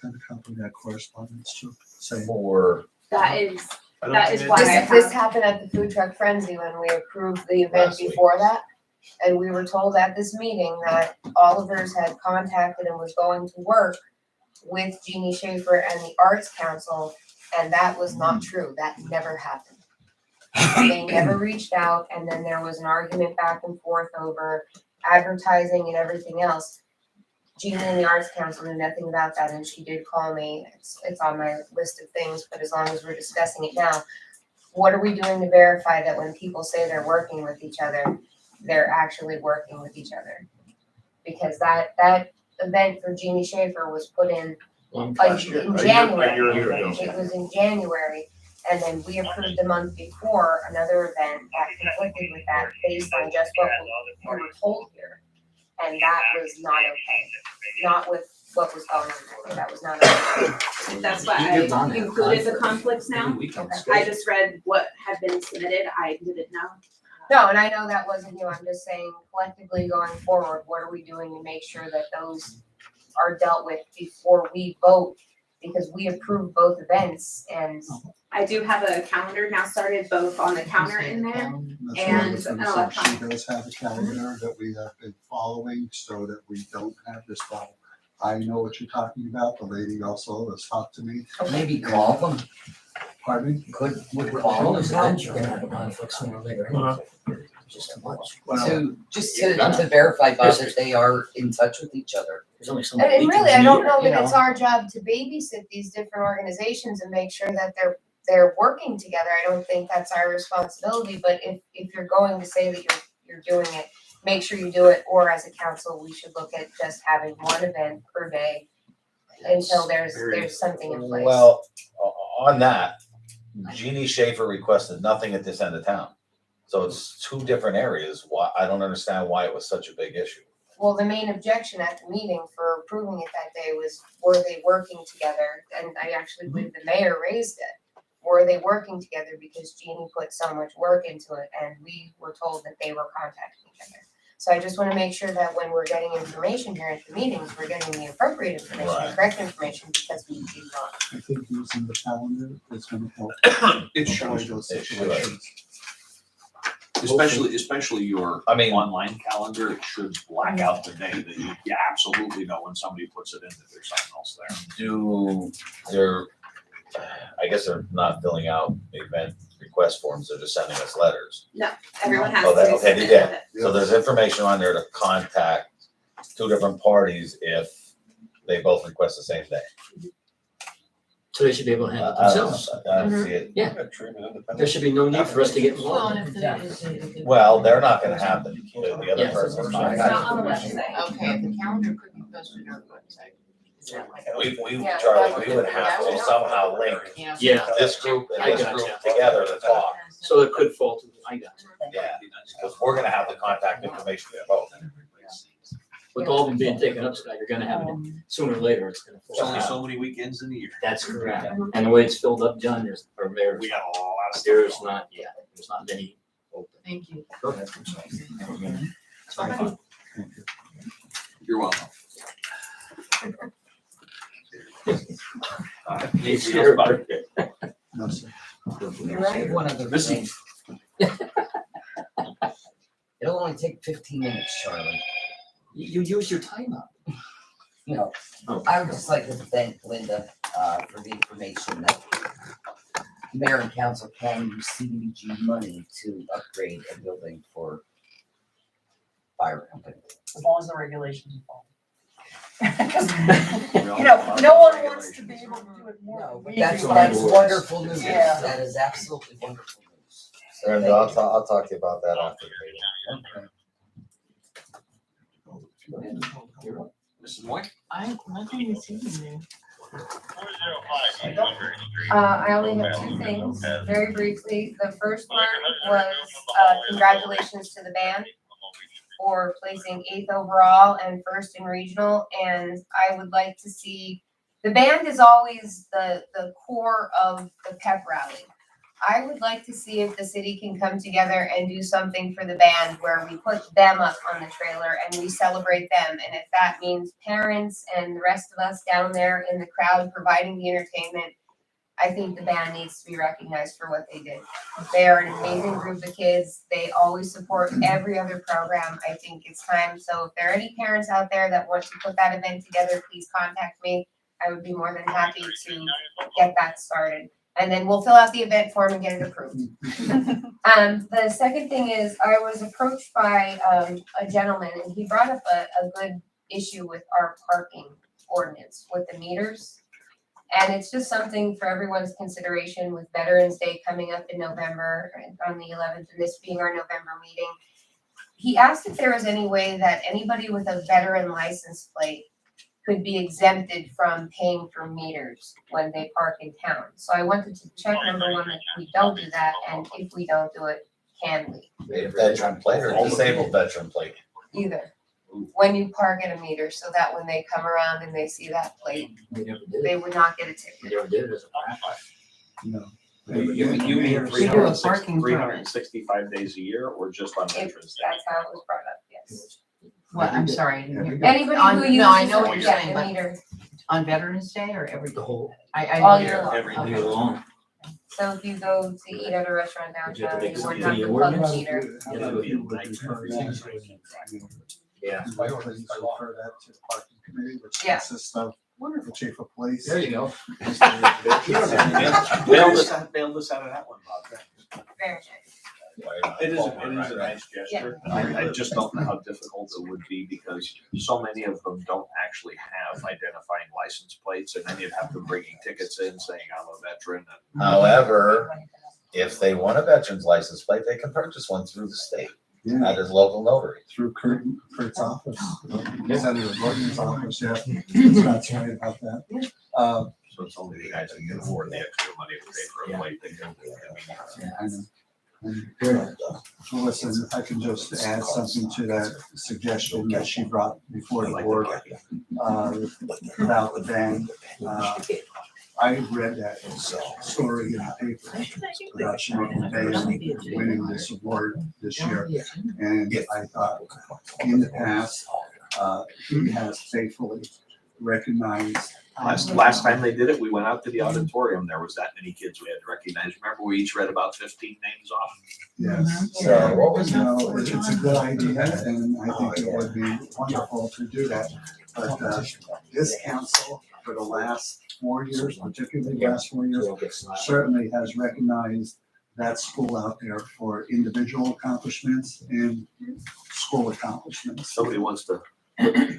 Kind of copy that correspondence too, saying. For, That is why I This happened at the food truck frenzy when we approved the event before that. And we were told at this meeting that Oliver's had contacted and was going to work with Jeannie Schaefer and the Arts Council, and that was not true. That never happened. They never reached out, and then there was an argument back and forth over advertising and everything else. Jeannie and the Arts Council knew nothing about that, and she did call me. It's on my list of things, but as long as we're discussing it now, what are we doing to verify that when people say they're working with each other, they're actually working with each other? Because that event for Jeannie Schaefer was put in Long like last year. in January. A year ago. It was in January, And then we approved the month before another event that conflicted with that based on just what we were told here. And that was not okay, not with what was going on that day, that was not okay. That's why You're I gonna have included the conflict conflicts now. every weekend. I just read what had been submitted, I didn't know. No, and I know that wasn't you, I'm just saying collectively going forward, what are we doing to make sure that those are dealt with before we vote? Because we approved both events and I do have a calendar now started both on the counter in there. That's what I was And gonna say. She does have a calendar that we have been following so that we don't have this problem. I know what you're talking about. The lady also has talked to me. Maybe call them, Pardon me? would All call those them events, you're gonna have a conflict sooner or later. anyway. Just too much. Well, to verify, Bob, that they are in touch with each other. There's only so many and weekends really, I in a don't year. know you that it's know. our job to babysit these different organizations and make sure that they're working together. I don't think that's our responsibility, but if you're going to say that you're doing it, make sure you do it, or as a council, we should look at just having one event per day until there's something in place. Well, on that, Jeannie Schaefer requested nothing at this end of town. So it's two different areas. Why, I don't understand why it was such a big issue. Well, the main objection at the meeting for approving it that day was, were they working together? And I actually believe the mayor raised it. Were they working together because Jeannie put so much work into it and we were told that they were contacting each other? So I just wanna make sure that when we're getting information here at the meetings, we're getting the appropriate information, the Right. correct information, because we did not. I think using the calendar is gonna help It avoid shows, those it should. situations. especially your I mean, online calendar, it should black out the day that you absolutely know when somebody puts it in that there's something else there. do they're, I guess they're not filling out event request forms, they're just sending us letters. Everyone has Oh, to that- be okay, they submitted did. with it. So there's information on there to contact two different parties if they both request the same day. So they should be able to handle it I don't themselves. know. I don't see it. Yeah. There should be no need for us to get involved. Well, they're not gonna have the other Yes. person's not. It's not on the website. Okay, the calendar could be posted on the website. Is that like? Charlie, we would have to somehow link Yeah. this group and I this gotcha. group together to talk. So it could fall to, I got you. Yeah, because we're gonna have the contact information for both. With all of them being taken up, Scott, you're gonna have it sooner or later, it's gonna There's only fall. so many weekends in the year. That's correct. And the way it's filled up, John, there's We got a lot of stuff. there's not, yeah, there's not many open. Thank you. Go ahead. It's very fun. Thank you. You're welcome. It's Anything else about it? your- No, sir. You're right. One other Missing. thing. It'll only take 15 minutes, Charlie. You use your time up. You know, Oh. I would just like to thank Linda, for the information that mayor and council can use CDBG money to upgrade a building for fire company. As long as the regulations are followed. You No one wants to be able to do it more. No, than but we that's do. wonderful news. Yeah. That is absolutely wonderful news. So Brenda, thank you. I'll talk to you about that after the meeting. Okay. Mrs. Moy? Nothing this evening. I only have two things, very briefly. The first one was, congratulations to the band for placing 8th overall and 1st in regional. And I would like to see, the band is always the core of the pep rally. I would like to see if the city can come together and do something for the band where we put them up on the trailer and we celebrate them. And if that means parents and the rest of us down there in the crowd providing the entertainment, I think the band needs to be recognized for what they did. They are an amazing group of kids. They always support every other program. I think it's time. So if there are any parents out there that want to put that event together, please contact me. I would be more than happy to get that started. And then we'll fill out the event form and get it approved. The second thing is I was approached by a gentleman and he brought up a good issue with our parking ordinance with the meters. And it's just something for everyone's consideration with Veterans Day coming up in November on the 11th and this being our November meeting. He asked if there was any way that anybody with a veteran license plate could be exempted from paying for meters when they park in town. So I wanted to check, number one, that we don't do that, and if we don't do it, can we? A veteran plate or disabled veteran plate? Either. When you park at a meter, so that when they come around and they see that plate, We never did they it. would not get a We ticket. never did it as a practice. No. You mean We do a 360 parking permit. 365 days a year or just on If Veterans Day? that's how it was brought up, yes. What, I'm sorry, I didn't hear. Anybody On- who no, I uses know it what will you're get saying, the but meter. on Veterans Day or every? The whole, I All didn't year hear. long. Every all Okay. year long. So if you go to eat at a restaurant Would you have downtown, to you make would some have to video plug a ordinance? meter. How about if you would refer that, Yeah. please refer that to the parking committee, which Yeah. consists of the chief of police. There you go. Bail this out of that one, Bob. Very nice. It is a nice gesture. I just don't know how difficult it would be because so many of them don't actually have identifying license plates, and then you'd have to bring tickets in saying I'm a veteran. However, if they want a veteran's license plate, they can purchase one through the state Yeah, at his local notary. through Kurt's office, Senator Gordon's office, yeah, that's right about that. So it's only the guys that can afford the extra money to pay for a plate that can. Yeah, I know. Well, listen, if I can just add something to that suggestion that she brought before the board, about the ban. I read that story in the paper about Shamokin Bay winning this award this year. And I thought, in the past, he has faithfully recognized. Last time they did it, we went out to the auditorium. There was that many kids we had to recognize. Remember, we each read about 15 names off. Yes. So what was You know, it's a good idea, and I think it would be wonderful to do that. But this council, for the last 4 years, particularly the last 4 years, certainly has recognized that school out there for individual accomplishments and school accomplishments. Somebody wants to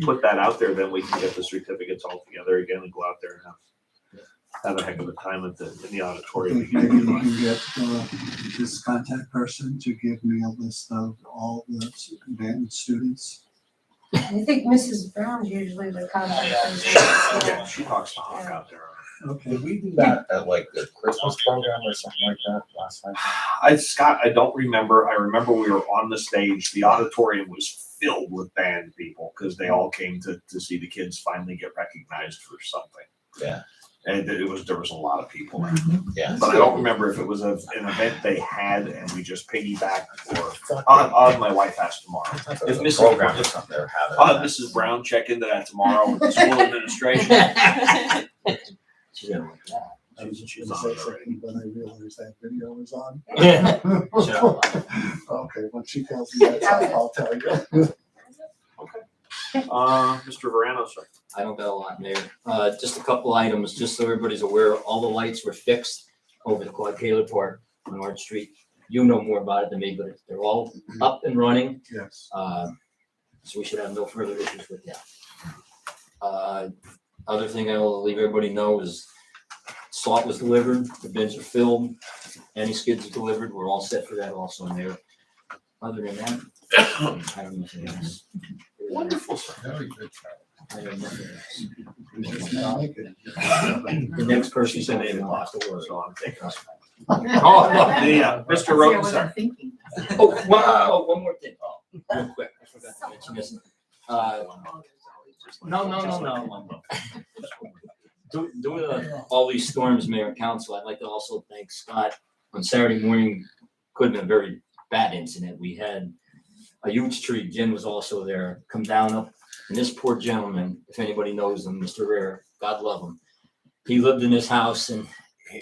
put that out there, then we can get the certificates all together again and go out there and have a heck of a time in the I auditorium. think maybe you can get this contact person to give me a list of all the band students. I think Mrs. Brown's usually the contact person. Yeah, she talks to Hawk out there. Okay. Did we do that at like the Christmas program or something like that last time? Scott, I don't remember. I remember we were on the stage. The auditorium was filled with band people because they all came to see the kids finally get recognized for something. Yeah. And there was a lot of people there. Yeah. But I don't remember if it was an event they had and we just piggybacked or on my wife asked tomorrow. If Mrs. Program or something they're having. I'll have Mrs. Brown check into that tomorrow with the school administration. She's gonna like that. I was just gonna say something, but I realized that video was on. Yeah. Okay, when she tells me that, I'll tell you. Mr. Verano, sir. I don't got a lot, Mayor. Just a couple items, just so everybody's aware, all the lights were fixed over the Quad Taylor Park on North Street. You know more about it than me, but they're all up and running. Yes. So we should have no further issues with that. Other thing I'll leave everybody know is salt was delivered, the bins are filled, any skids are delivered, we're all set for that also, Mayor. Other than that, I don't know anything else. Wonderful, sir. Very good. I have nothing else. We just now make it. The next person She said said they they didn't will have have to to work, work. so I'm taking us. Oh, no. Mr. Roden, sir. Thinking. Oh, wow, one more thing. Oh, real quick, I forgot to mention this. No. Doing all these storms, Mayor and Council, I'd like to also thank Scott. On Saturday morning, could have been a very bad incident. We had a huge tree. Jen was also there, come down up. And this poor gentleman, if anybody knows him, Mr. Rare, God love him. He lived in this house and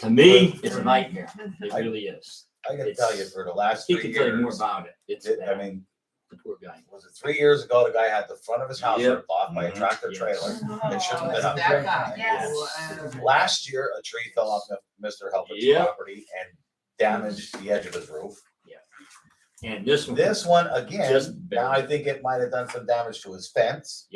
to me, it's a nightmare. It really is. I can tell you for the last He 3 can years. tell you more about it. It's I bad. mean, The poor guy. was it 3 years ago, the guy had the front of his house Yep. ripped off by a tractor Yes. trailer. It shouldn't have been up That there. guy. Yes. Last year, a tree fell off Mr. Helper's Yep. property and damaged the edge of his roof. And this one. This one, again, Just now I think it might have done some damage to his fence.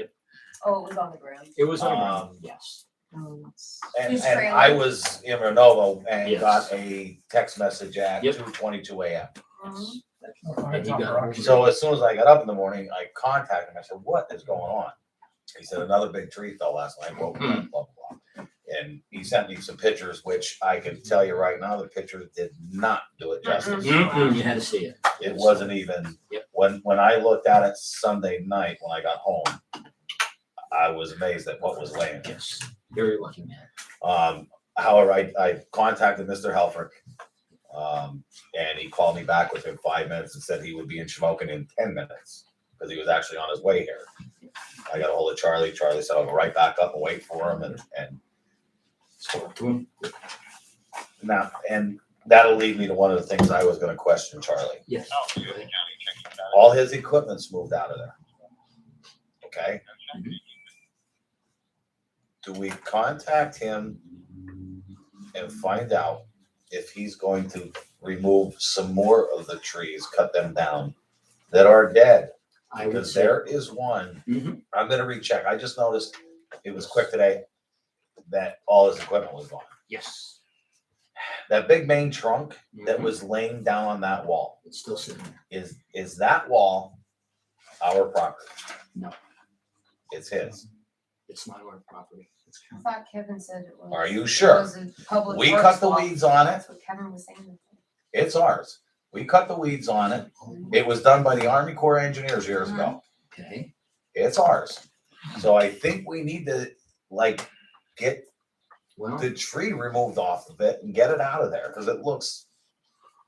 Oh, it was on the ground. It was on the ground, yes. And, His and trailer. I was in Renovo and Yes. got a text message at Yep. 2:22 a.m. And he got. So as soon as I got up in the morning, I contacted him. I said, "What is going on?" He said another big tree fell last night, blah, blah, blah, blah. And he sent me some pictures, which I can tell you right now, the pictures did not do it justice. Mm-mm, you had to see it. It wasn't even, Yep. when I looked at it Sunday night, when I got home, I was amazed at what was laying. Yes, very lucky man. However, I contacted Mr. Helfrich. And he called me back within 5 minutes and said he would be in Shamokin in 10 minutes because he was actually on his way here. I got a hold of Charlie. Charlie said I'll go right back up and wait for him and Spoke to him. now, and that'll lead me to one of the things I was gonna question Charlie. Yes. All his equipment's moved out of there. Okay? Do we contact him and find out if he's going to remove some more of the trees, cut them down, that are dead? I would Because say, there is one, Mhm. I'm gonna recheck. I just noticed it was quick today that all his equipment was gone. yes. That big main trunk that Mhm. was laying down on that wall, It's still sitting there. is that wall our property? No. It's his. It's not our property. I thought Kevin said it was. Are you It sure? was a public We works cut the law. weeds on it. That's what Kevin was saying. It's ours. We cut the weeds on it. It was done by the Army Corps of Engineers years ago. Okay. It's ours. So I think we need to get Well, the tree removed off of it and get it out of there because it looks,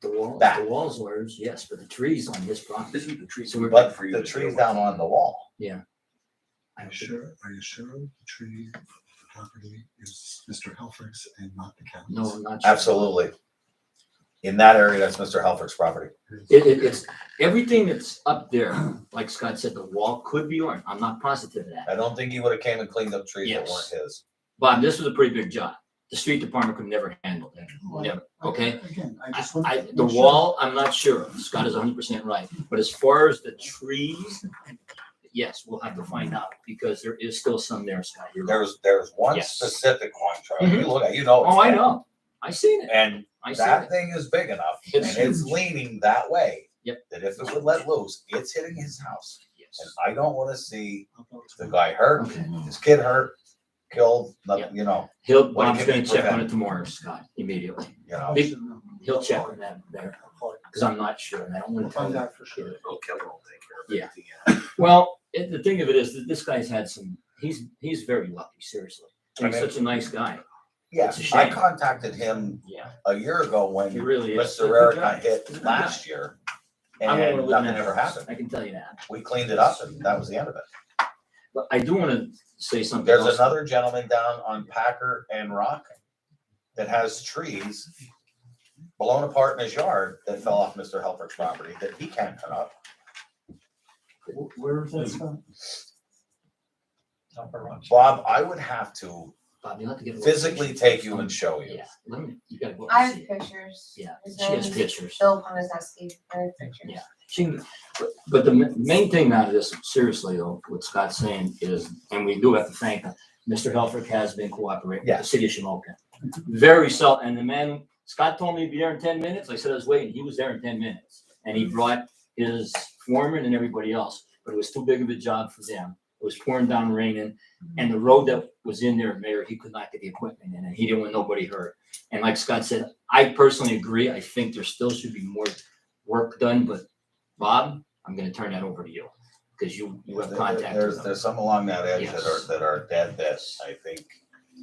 the back. walls are ours, yes, but the trees on his property. Isn't the tree? So we're, but the tree's down on the wall. Are you sure the tree property is Mr. Helfrich's and not the county's? no, I'm not sure. Absolutely. In that area, that's Mr. Helfrich's property. It's everything that's up there, like Scott said, the wall could be ours. I'm not positive of that. I don't think he would have came and cleaned up trees that Yes. weren't his. Bob, this was a pretty big job. The street department could never handle that. Never, okay? Again, I just want. The wall, I'm not sure. Scott is 100% right. But as far as the trees, yes, we'll have to find out because there is still some there, Scott. You're right. There's one Yes. specific one, Charlie. You look at, you know. Oh, I it's know. I seen it. And I seen that it. thing is big enough and It's it's huge. leaning that way. Yep. That if it would let loose, it's hitting his house. Yes. And I don't wanna see the guy hurt, Okay. his kid hurt, killed, Yep. nothing, you know, Bob's can gonna be check on prevented. it tomorrow, Scott, immediately. you know. He'll check on that there. Because I'm not sure. And I don't want to tell Find you. out for sure. Oh, Kevin will take care of Yeah. everything. Well, the thing of it is that this guy's had some, he's very lucky, seriously. And he's I mean- such a nice guy. Yeah, It's a I shame. contacted him Yeah, a year ago when he really is. Mr. Rarick got hit last year. I don't wanna And live in nothing that ever house. happened. I can tell you that. We cleaned it up and that was the end of it. But I do want to say something There's else. another gentleman down on Packer and Rock that has trees blown apart in his yard that fell off Mr. Helfrich's property that he can't cut up. Where is that stuff? Bob, I would have to Bob, you'll have to get. a physically location take first. you and show you. Yeah, let me, you gotta go I and see have it. pictures. Yeah, His she has name is pictures. Bill Ponazeski. I have pictures. Yeah. She can- but the main thing out of this, seriously though, what Scott's saying is, and we do have to thank him, Mr. Helfrich has been cooperating with the Yes. city of Shamokin. Very and the man, Scott told me he'd be there in 10 minutes. I said I was waiting. He was there in 10 minutes. And he brought his foreman and everybody else, but it was too big of a job for them. It was pouring down raining, and the road that was in there, Mayor, he could not get the equipment in, and he didn't want nobody hurt. And like Scott said, I personally agree. I think there still should be more work done, but Bob, I'm gonna turn that over to you, because you have contact with him. There's some along that edge Yes. that are dead that I think.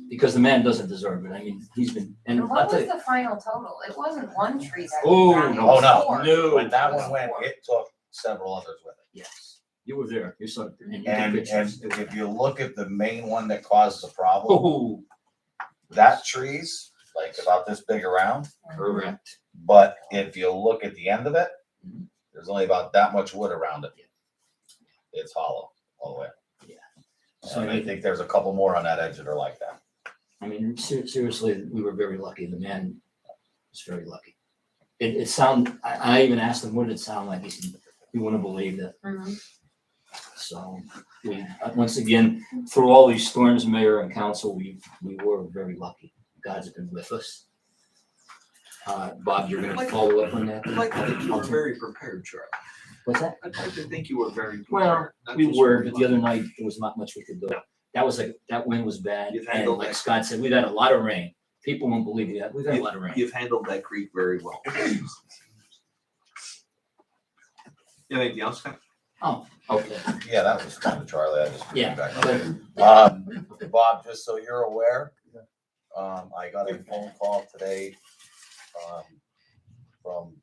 Because the man doesn't deserve it. I mean, he's been, and And I'll what tell was you, the final total? It wasn't one tree that. Oh, was down, it no. was Oh, four. no. When that It was one went, four. it took several others with it. yes, you were there. You saw it, and you took And pictures. if you look at the main one that caused the problem, Oh, that tree's like about this big around. correct. But if you look at the end of it, Mhm. there's only about that much wood around it. It's hollow all the way. Yeah. And I think there's a couple more on that edge that are like that. I mean, seriously, we were very lucky. The man was very lucky. It sounded, I even asked him, what did it sound like? He said, you wouldn't believe it. Mhm. So we, once again, through all these storms, mayor and council, we were very lucky. God's been with us. Bob, you're gonna follow up on that? Like, I think you were very prepared, Charlie. What's that? I'd like to think you were very Well, prepared. not we just were, very but the other much. night, there was not much we could do. That was like, that wind was bad, You've and handled like that. Scott said, we've had a lot of rain. People won't believe it, we've had a lot of rain. You've handled that creek very well. You have anything else, Scott? Oh, okay. Yeah, that was kind of Charlie, I just. Yeah. Bob, just so you're aware, I got a phone call today, from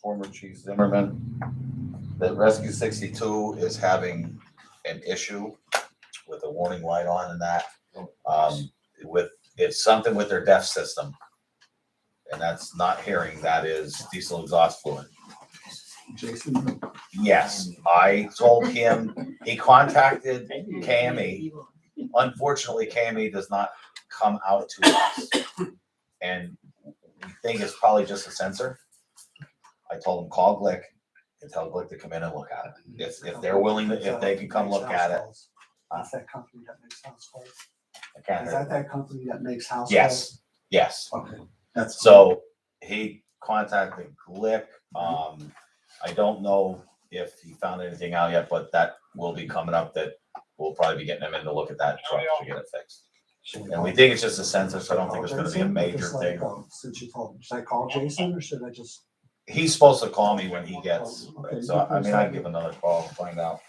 former Chief Zimmerman, that Rescue 62 is having an issue with a warning light on and that, it's something with their DEF system. And that's not hearing, that is diesel exhaust fluid. Jason, Yes, I told him, he contacted KME. Unfortunately, KME does not come out to us. And we think it's probably just a sensor. I told him, call Glick and tell Glick to come in and look at it. If they're willing to, if they can come look at it. That's that company that makes house calls. I can't Is hear. that that company that makes house calls? Yes, yes. Okay, that's. So he contacted Glick. I don't know if he found anything out yet, but that will be coming up, that we'll probably be getting him in to look at that truck to get it fixed. And we think it's just a sensor, so I don't think it's gonna be a major thing. Since you told me, should I call Jason or should I just? He's supposed to call me when he gets, Okay, so I mean, I'd give another call and find out.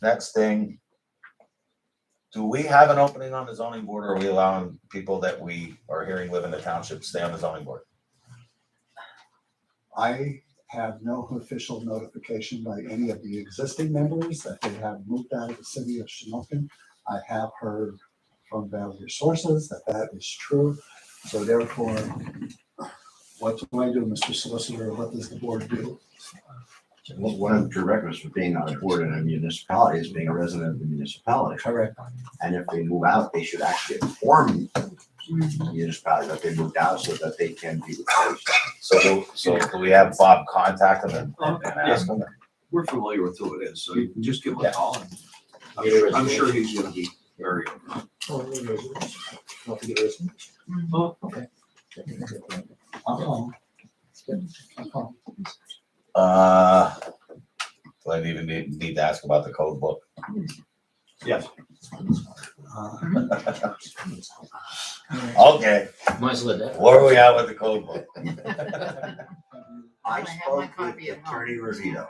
Next thing, do we have an opening on the zoning board, or are we allowing people that we are hearing live in the township stay on the zoning board? I have no official notification by any of the existing members that they have moved out of the city of Shamokin. I have heard from various sources that that is true. So therefore, what do I do, Mr. Solicitor? What does the board do? Well, one of the prerequisites for being on a board in a municipality is being a resident of the municipality. Correct. And if they move out, they should actually inform the municipality that they moved out so that they can be replaced. So do we have Bob contact them and ask them? We're familiar with who it is, so you can just give him a call. And Yeah. I'm sure he's gonna be very. Oh, okay. Oh. Do I even need to ask about the code book? Yes. Okay, Might as well let that. where are we at with the code book? I have my spoke with copy at home. Attorney Rosito.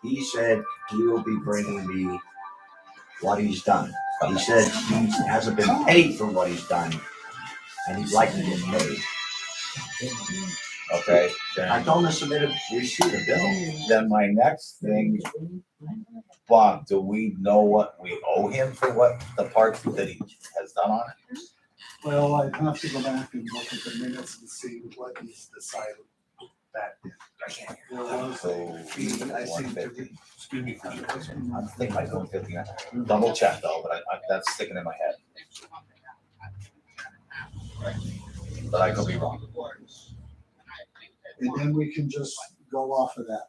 He said he will be bringing me what he's done. He said he hasn't been paid for what he's done, and he'd like to get paid. Okay, I then, told him to submit a receipt, a bill. then my next thing, Bob, do we know what we owe him for what the part that he has done on it? Well, I'd have to go back and look at the minutes and see what he's decided back then. There was a fee, I seem to 150. Excuse me. I think I owe 50. Double check though, but that's sticking in my head. But I could be wrong. And then we can just go off of that.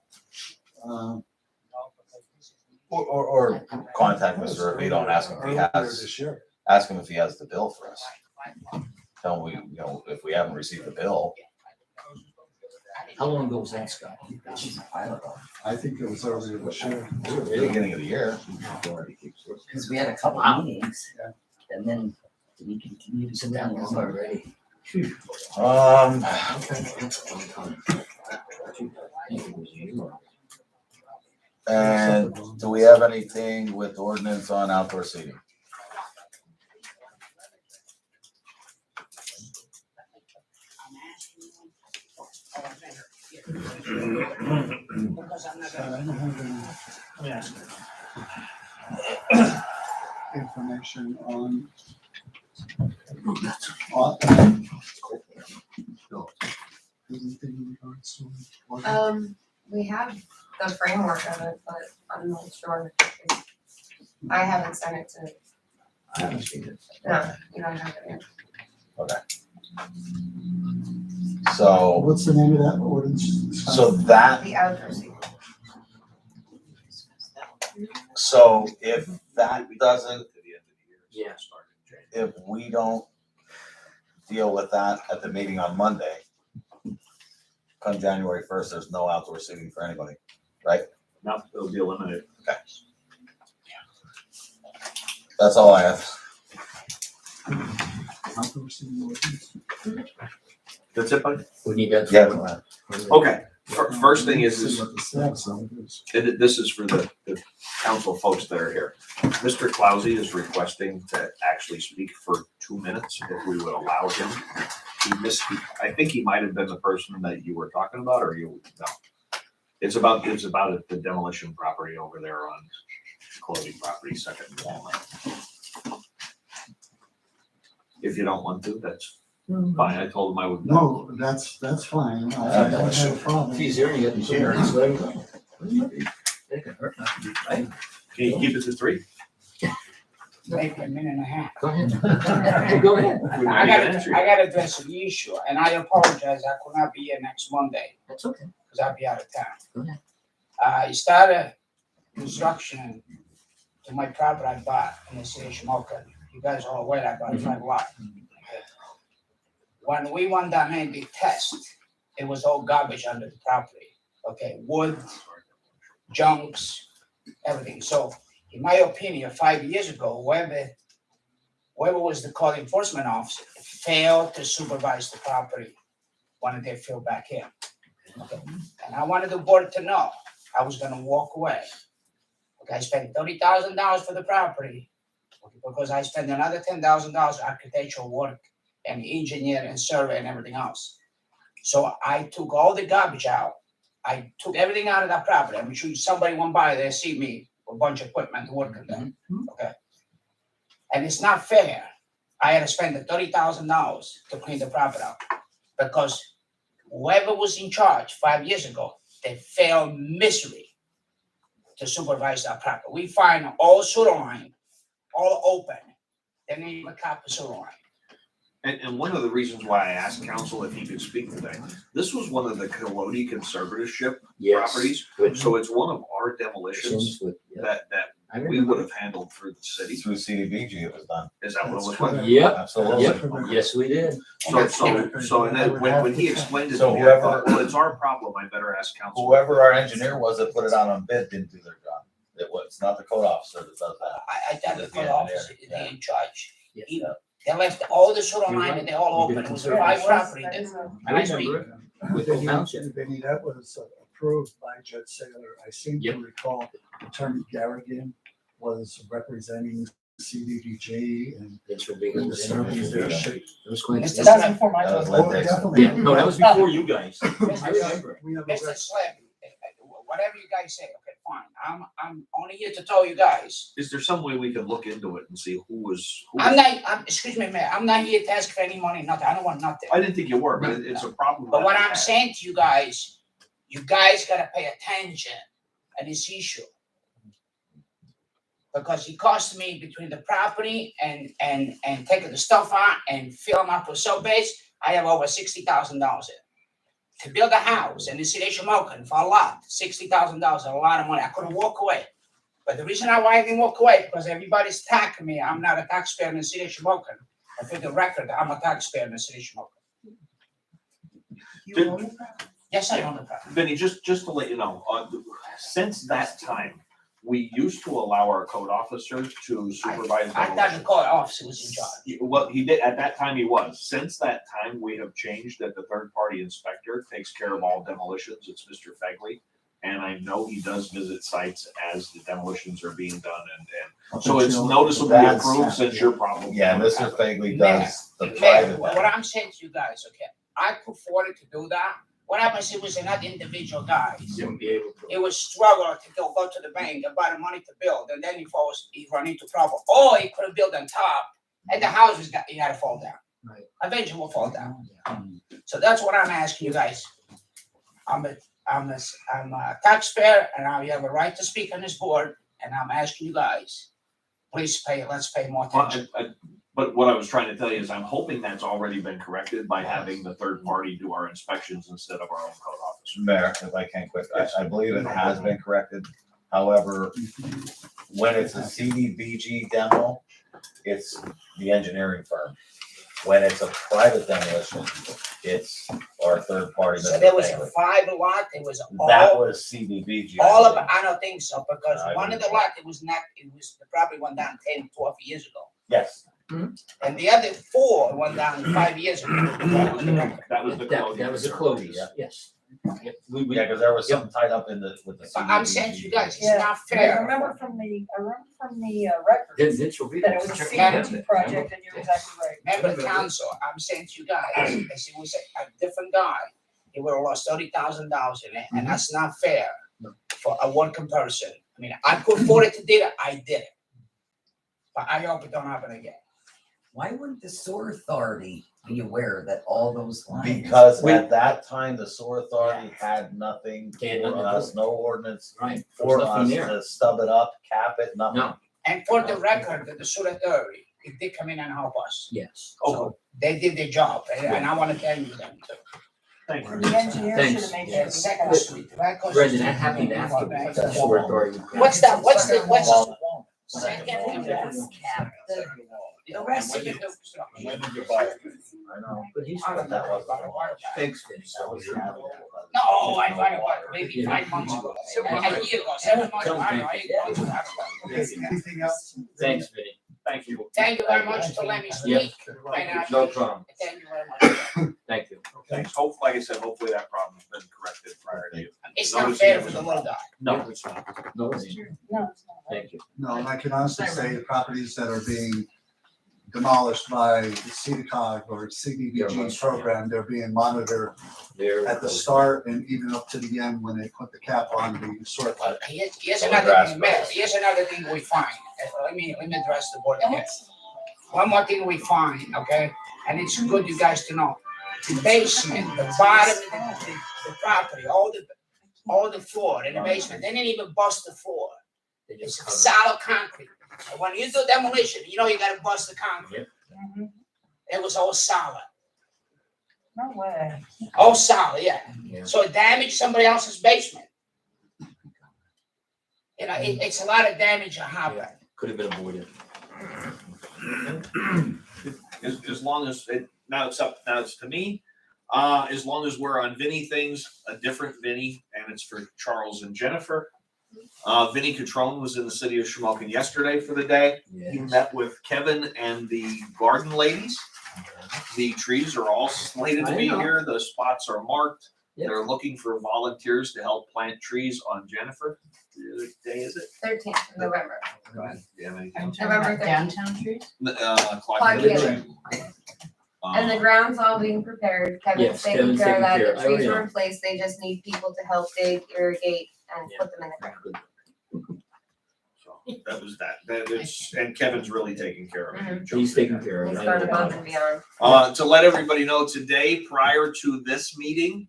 Or contact Mr. Revito and ask him if he Earlier has, this year. ask him if he has the bill for us. Tell him if we haven't received the bill. How long ago was that, Scott? I don't know, I think it was earlier this year. Beginning of the year. because we had a couple Wow. meetings, and then did we continue to sit down long already? And do we have anything with ordinance on outdoor seating? I don't have any information on. Anything in regards to. We have the framework of it, but I'm not sure. I haven't sent it to, I haven't seen it. no, you don't have it yet. So, What's the name of that ordinance? so that, The outdoor seating. so if that doesn't, Yeah. if we don't deal with that at the meeting on Monday, come January 1st, there's no outdoor seating for anybody, right? Now, it'll be eliminated. That's all I have. That's it, buddy? We need that. Yeah. Okay, first thing is, See what the status of it is. and this is for the council folks that are here. Mr. Clausy is requesting to actually speak for 2 minutes if we would allow him. I think he might have been the person that you were talking about, or you, no. It's about the demolition property over there on Clothing property, second and Walnut. If you don't want to, that's fine. I told him I would. No, that's fine. I don't have a problem. If he's here, you get the chair, just let him go. They can hurt not to be right. Can you keep it to 3? Maybe a minute and a half. Go ahead. Go ahead. I gotta address the issue, and I apologize, I could not be here next Monday, That's okay. because I'll be out of town. Go ahead. I started construction to my property I bought in the city of Shamokin. You guys are aware I bought a 5 lot. When we went down and did test, it was all garbage under the property, okay, wood, junks, everything. So in my opinion, 5 years ago, whoever was the code enforcement officer failed to supervise the property when they filled back in. Okay. And I wanted the board to know I was gonna walk away. Okay, I spent $30,000 for the property because I spent another $10,000 architectural work and engineer and survey and everything else. So I took all the garbage out. I took everything out of that property. I'm sure somebody went by there, see me, a bunch of equipment working there, okay? And it's not fair. I had to spend the $30,000 to clean the property out because whoever was in charge 5 years ago, they failed miserably to supervise that property. We find all sewer line, all open. They didn't even cap the sewer line. And one of the reasons why I asked council if he could speak today, this was one of the Colodi conservatorship properties. Good. So it's one of our demolitions that I we remember. would have handled through the city. Through CDBG it was done. Is that what it was? That's like? correct. Yep. Absolutely. Yep. Yes, we did. So, and then when he explained it to So me, I whoever- thought, well, it's our problem, I better ask council. Whoever our engineer was that put it out on bid didn't do their job. It was not the code officer that does that. I thought the That's the code officer, engineer, they in charge. Yes. They left all the sewer You're line right. and they all You open. did It was consider a 5 it. property there. And I speak. With the township. Vinny, that was approved by Judge Saylor. I seem to Yep. recall Attorney Garrigan was representing CDBG and That's what big. the surveys there. It was quite. Mr. That's before my That was time. Lynn Dixon. Definitely. Yeah, no, that was before you guys. I remember. We have a Mr. Slavy, whatever you guys say, okay, fine. I'm only here to tell you guys. Is there some way we can look into it and see who was? Excuse me, Mayor, I'm not here to ask for any money, nothing. I don't want nothing. I didn't think you were, but it's a problem. But that what we I'm have. saying to you guys gotta pay attention at this issue. Because it cost me between the property and taking the stuff out and filling up with soap base, I have over $60,000 in. To build a house in the city of Shamokin for a lot, $60,000 is a lot of money. I couldn't walk away. But the reason why I didn't walk away, because everybody's attacking me. I'm not a taxpayer in the city of Shamokin. And for the record, I'm a taxpayer in the city of Shamokin. Yes, I own the property. Vinny, just to let you know, since that time, we used to allow our code officer to supervise. I thought the code officer was in charge. Well, he did, at that time he was. Since that time, we have changed that the third-party inspector takes care of all demolitions. It's Mr. Fegley. And I know he does visit sites as the demolitions are being done and so it's noticeably That's- improved since your problem. Yeah, Mr. Fagley Mayor, does the Mayor, private. what I'm saying to you guys, okay, I could afford to do that. What happens, it was another individual guys. You wouldn't be able to. It was struggle to go to the bank and buy the money to build, and then he run into trouble. Or he could have built on top, and the house he had to fall down. Right. Eventually will fall down. So that's what I'm asking you guys. I'm a taxpayer, and I have a right to speak on this board, and I'm asking you guys, please let's pay more attention. But what I was trying to tell you is I'm hoping that's already been corrected by having the third party do our inspections instead of our own code officer. Mayor, if I can quick, I believe it has been corrected. However, when it's a CDBG demo, it's the engineering firm. When it's a private demolition, it's our third party. So Mr. there was a Bailey. 5 lot, it was That all, was CDBG. I all of it, believe. I don't think so, because I one of the believe- lot, it was not, it was, the property went down 10, 12 years ago. Yes. And the other 4 went down 5 years ago. That was the That was a Clody's, Yeah. yes. Yep. Yeah, because there was something tied up in the, with the But I'm CDBG. saying to you guys, it's Yeah. not I fair. remember from the records, Then Vince will be that there. it was a Check CDBG it. project, and you're exactly right. Remember council, I'm saying to you guys, if it was a different guy, he would have lost $30,000 in it, and that's not fair for a one comparison. I mean, I put forward to did it, I did it. But I hope it don't happen again. Why wouldn't the sewer authority be aware that all those lines? Because at that time, the sewer authority had nothing They had for nothing to us, no ordinance Right. for There's nothing us there. to stub it up, cap it, nothing. No, And for the record, that the sewer authority, it did come in and help us. yes. So they did their job, and I wanna thank them too. Thank you. The engineer should Thanks. have made Yeah, sure. Second Street, that goes. Brendan, I'm happy to ask you what the sewer authority. What's that, what's the, Second, second? that's cap. The rest of it. I know. But he's. But that wasn't a lot. Thanks, Vince. That was the other one. No, I found it maybe 5 months ago, a year ago, 7 months ago, I don't know, 8 months ago. Anything else? Thanks, Vinny. Thank you. Thank you very much for letting me Yep. speak. And I No problem. Thank you very much. Thank you. Thanks. Hope, like I said, hopefully that problem's been corrected prior to you. It's not fair for the little guy. No, it's not. No, it's not. No, it's not. Thank you. No, and I can honestly say the properties that are being demolished by the CEDACOG or CDBG program, they're being monitored There. at the start and even up to the end when they put the cap on the sort line. Here's another thing, Mayor, here's another thing we find, let me address the board again. One more thing we find, okay, and it's good you guys to know, the basement, the bottom of the property, all the floor in the basement, they didn't even bust the floor. They It's just covered. solid concrete. And when you do demolition, you know you gotta bust the concrete. It was all solid, No way. all solid, yeah. Yeah. So it damaged somebody else's basement. You know, it's a lot of damage that happened. Could have been avoided. As long as now it's to me, as long as we're on Vinny things, a different Vinny, and it's for Charles and Jennifer. Vinny Catrone was in the city of Shamokin yesterday for the day. He met with Kevin and the garden ladies. The trees are all slated to be I know. here. The spots are marked. Yep. They're looking for volunteers to help plant trees on Jennifer. The day is it? 13th of November. Yeah, November 13th. Downtown trees? Clark Clark Village. Village. And the ground's all being prepared. Kevin's Yes, taking Kevin's care of that. taking care The of it. trees Oh, are yeah. in place. They just need people to help dig, irrigate, and Yeah. put them in the ground. Good. So that was that. And Kevin's really taking care of it. He's taking care of He's it. gone above and beyond. To let everybody know, today, prior to this meeting,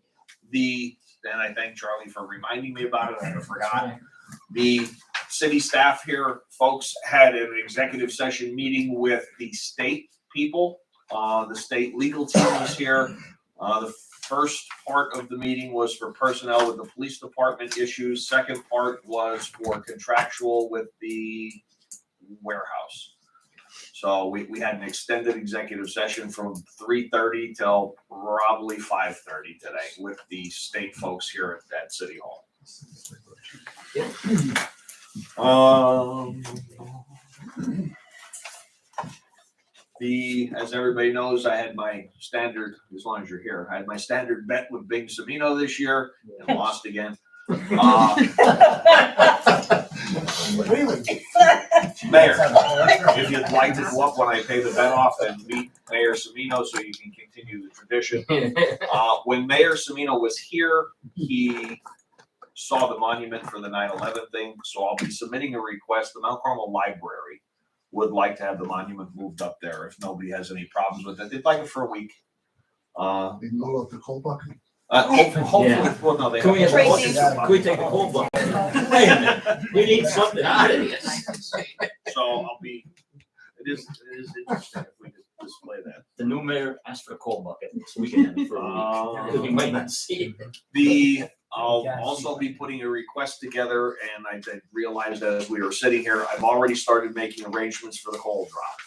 and I thank Charlie for reminding me about it, I forgot. The city staff here, folks, had an executive session meeting with the state people. The state legal team was here. The first part of the meeting was for personnel with the police department issues. Second part was for contractual with the warehouse. So we had an extended executive session from 3:30 till probably 5:30 today with the state folks here at City Hall. As everybody knows, I had my standard, as long as you're here, I had my standard bet with Bing Samino this year and lost again. Mayor, if you'd like to go up when I pay the bet off and meet Mayor Samino so you can continue the tradition. When Mayor Samino was here, he saw the monument for the 9/11 thing, so I'll be submitting a request. The Mount Carmel Library would like to have the monument moved up there if nobody has any problems with it. They'd like it for a week. They blow up the coal bucket. Hopefully, Yeah. well, no, they Can we have. have a Tracy. bucket? Can we take a cold bucket? Wait a minute, we need something out of this. So it is interesting if we could display that. The new mayor asked for a cold bucket, so we can have it for a week, because we might not see it. I'll also be putting a request together, and I realized as we were sitting here, I've already started making arrangements for the coal drop.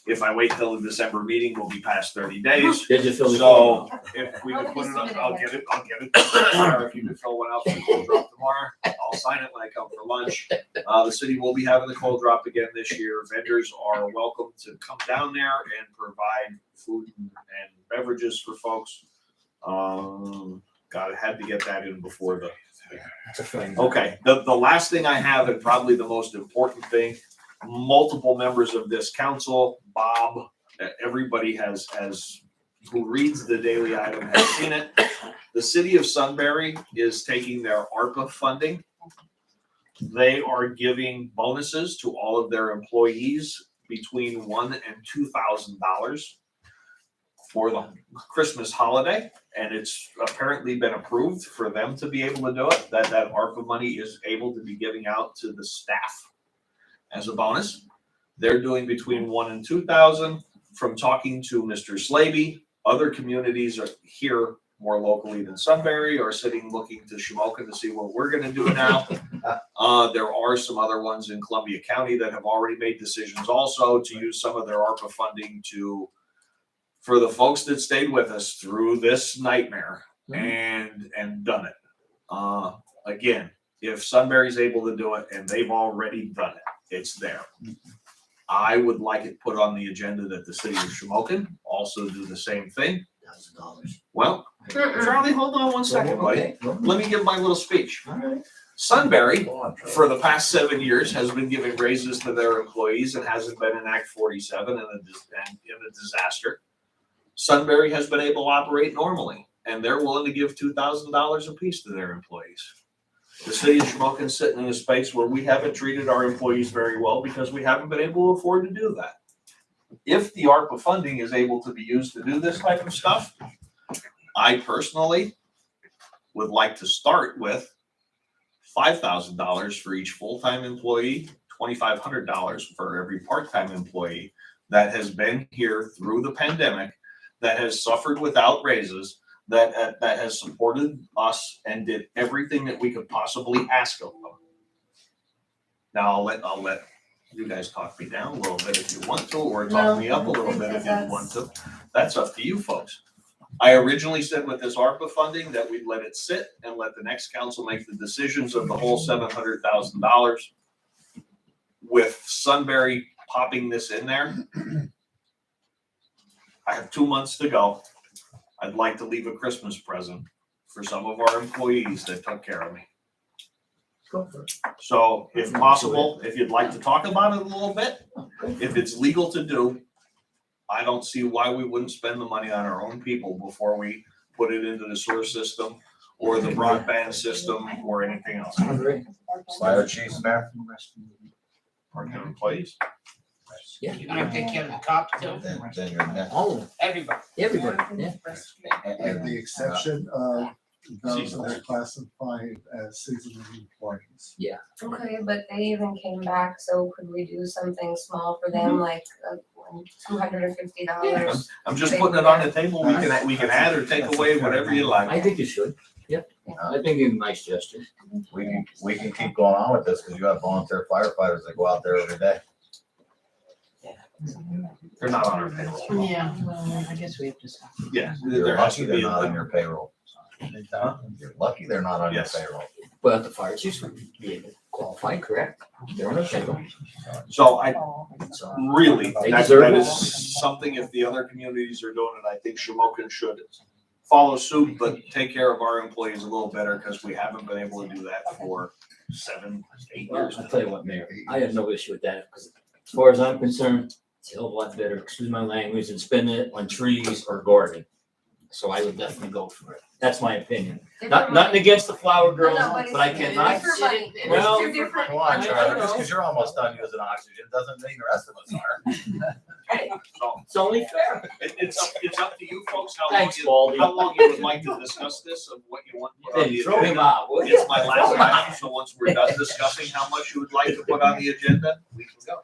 If I wait till the December meeting, we'll be past 30 days. Did you fill the So form out? if we How could would put you it up, submit it I'll yet? get it. Sarah, if you could fill one out for the cold drop tomorrow, I'll sign it when I come for lunch. The city will be having the cold drop again this year. Vendors are welcome to come down there and provide food and beverages for folks. Had to get that in before the. That's a fine. Okay, the last thing I have, and probably the most important thing, multiple members of this council, Bob, everybody has, who reads the daily item has seen it. The city of Sunbury is taking their ARPA funding. They are giving bonuses to all of their employees between $1,000 and $2,000 for the Christmas holiday, and it's apparently been approved for them to be able to do it, that ARPA money is able to be giving out to the staff as a bonus. They're doing between $1,000 and $2,000. From talking to Mr. Slaby, other communities are here more locally than Sunbury are sitting looking to Shamokin to see what we're gonna do now. There are some other ones in Columbia County that have already made decisions also to use some of their ARPA funding for the folks that stayed with us through this nightmare and done it. Again, if Sunbury's able to do it and they've already done it, it's there. I would like it put on the agenda that the city of Shamokin also do the same thing. $1,000. Well, Charlie, hold on one second, buddy. Okay. Let me give my little speech. All right. Sunbury, for the past 7 years, has been giving raises to their employees and hasn't been in Act 47 and in a disaster. Sunbury has been able to operate normally, and they're willing to give $2,000 apiece to their employees. The city of Shamokin's sitting in a space where we haven't treated our employees very well because we haven't been able to afford to do that. If the ARPA funding is able to be used to do this type of stuff, I personally would like to start with $5,000 for each full-time employee, $2,500 for every part-time employee that has been here through the pandemic, that has suffered without raises, that has supported us and did everything that we could possibly ask of them. Now I'll let you guys talk me down a little bit if you want to, or talk me up a little bit if you want to. That's up to you folks. I originally said with this ARPA funding that we'd let it sit and let the next council make the decisions of the whole $700,000. With Sunbury popping this in there, I have 2 months to go. I'd like to leave a Christmas present for some of our employees that took care of me. Go for it. So if possible, if you'd like to talk about it a little bit, if it's legal to do, I don't see why we wouldn't spend the money on our own people before we put it into the sewer system or the broadband system or anything else. Fire chiefs, Mayor? Part-time employees. Yeah. You're gonna take care of the cops too? Then you're next. All of them. Everybody. Everybody. Yeah. With the exception of those that are classified as seasonal employees. Okay, but they even came back, so could we do something small for them, like $250? I'm just putting it on the table. We can add or take away whatever you like. I think you should. Yep. I think it's a nice gesture. We can keep going on with this because you have volunteer firefighters that go out there every day. They're not on our payroll. Yeah, well, I guess we have to. Yeah, You're there has lucky to they're be not on a. your payroll. You're lucky they're not on your Yes. payroll. Well, the fire chiefs would be able to qualify, correct? They're on a payroll. So I So really, They that deserve it. is something, if the other communities are doing it, I think Shamokin should follow suit, but take care of our employees a little better because we haven't been able to do that for 7, 8 Well, years. I'll tell you what, Mayor, I have no issue with that, because as far as I'm concerned, it's a hell of a lot better, excuse my language, than spending it on trees or gardening. So I would definitely go for it. That's my opinion. Nothing against the flower girls, but I cannot. Well, They're different. Come on, I Charlie, know. just because you're almost done using oxygen doesn't mean the rest of us are. Hey, So it's only fair. it's up to you folks how Thanks, Baldy. long you would like to discuss this of what you want to put on Hey, the throw him agenda. out, will you? It's my last item, so once we're done discussing how much you would like to put on the agenda, we can go.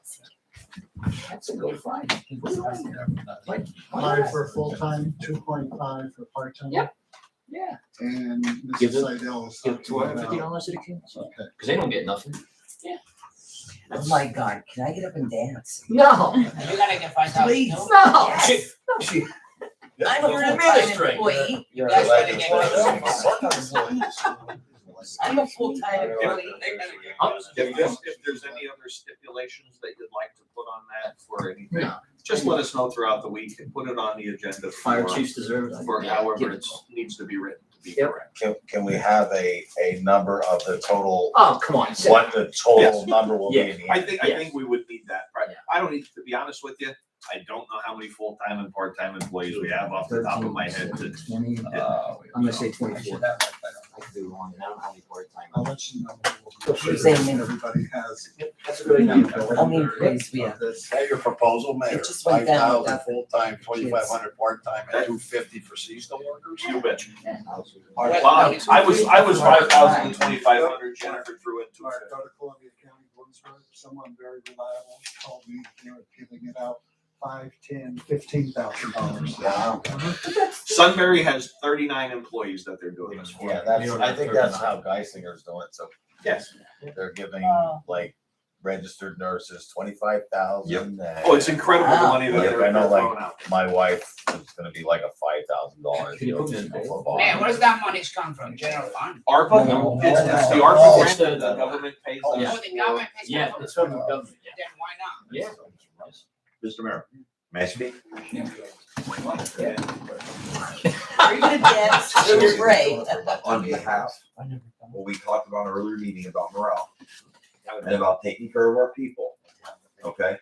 That's a good find. Like, 5 for full-time, 2.5 for part-time. Yep. Yeah. And Give Mrs. them- Seidel is Give talking about. $250 to the kids, Okay. because they don't get nothing. Oh my God, can I get up and dance? No. You gotta get 5,000 Please. too? No. Yes. She- I'm a You're an full-time administrator. employee. You're That's why they elected get for I'm a full-time If, employee. if there's any other stipulations that you'd like to put on that for anything, No. just let us know throughout the week and put it on the agenda Fire for, chiefs deserve it. for Yeah, however give it needs to be written to be Yep. correct. Can we have a number of the total, Oh, come on. what the total Yes. number will be in the I end? think, I think we would need that, right? I don't need, to be honest with you, I don't know how many full-time and part-time employees we have off the top of my head to. 20, I'm gonna say 24. I could be wrong, and I don't have any part-time. I'll let you know. You're saying- Everybody has. That's a good idea. I mean, please, yeah. Is that your proposal, Mayor? It just went down 5,000 without full-time, 2,500 part-time, and 250 for seasonal workers? You betcha. All right. Wow, I was 5,000 to 2,500, Jennifer threw in All right, 250. go to Columbia County, Bloomsburg, someone very reliable called me, they were giving it out $5,000, $10,000, $15,000. Wow. Sunbury has 39 employees that they're doing this for. Yeah, I think that's how Geisinger's doing, so Yes. they're giving like registered nurses 25,000. Oh, it's incredible the Wow. money that Like, they're I know, throwing like, out. my wife is gonna be like a $5,000 Can you deal put me just in for both? football. Man, where's that money's come from? General fund? ARPA, No. it's the Oh, ARPA it's grant the- that the government pays Oh, us. yeah. Oh, the government pays Yeah, for it? it's from the government, yeah. Then why not? Yeah. Mr. Mayor, may I speak? Are you gonna dance? You're great. On behalf, what we talked about in an earlier meeting about morale and about taking care of our people, okay?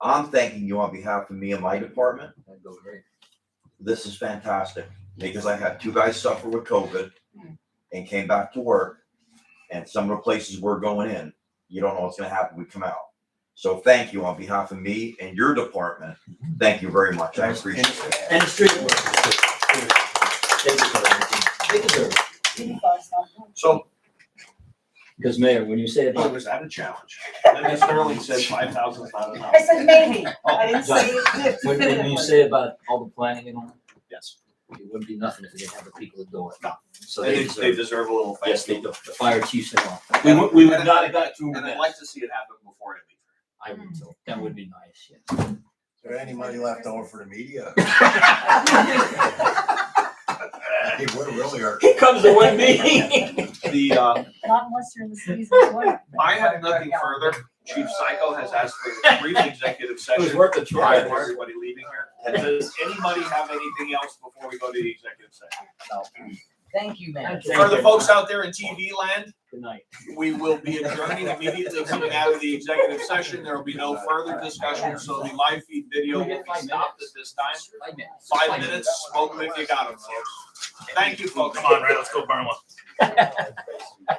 I'm thanking you on behalf of me and my department. That'd go great. This is fantastic because I had two guys suffer with COVID and came back to work. And some of the places we're going in, you don't know what's gonna happen when we come out. So thank you on behalf of me and your department. Thank you very much. I appreciate it. And the street workers. They deserve it. So, Because Mayor, when you say oh, about. was that a challenge? Linda Sterling said 5,000 is not enough. I said maybe. I didn't John, say it When you definitively. say about all the planning and all, Yes. it wouldn't be nothing if we didn't have the people to do it. No. So And they they deserve it. deserve a little thank Yes, they you. do. The fire chiefs and all. We would not have got through And I'd that. like to see it happen before I leave. I would too. That would be nice, yes. Is there any money left over for the media? Hey, we're really are. He comes to one meeting. The, Not unless you're in the city's employment. I have nothing further. Chief Psycho has asked for a brief executive It was session. worth a try. Prior to everybody leaving here. Does anybody have anything else before we go to the executive session? Thank you, man. For the folks out there in TV land, Good night. we will be adjourning immediately coming out of the executive session. There will be no further discussion, so the live feed video will be stopped at this time. 5 minutes. 5 minutes, smoke them if you got them, folks. Thank you, folks. Come on, Ray, let's go burn one.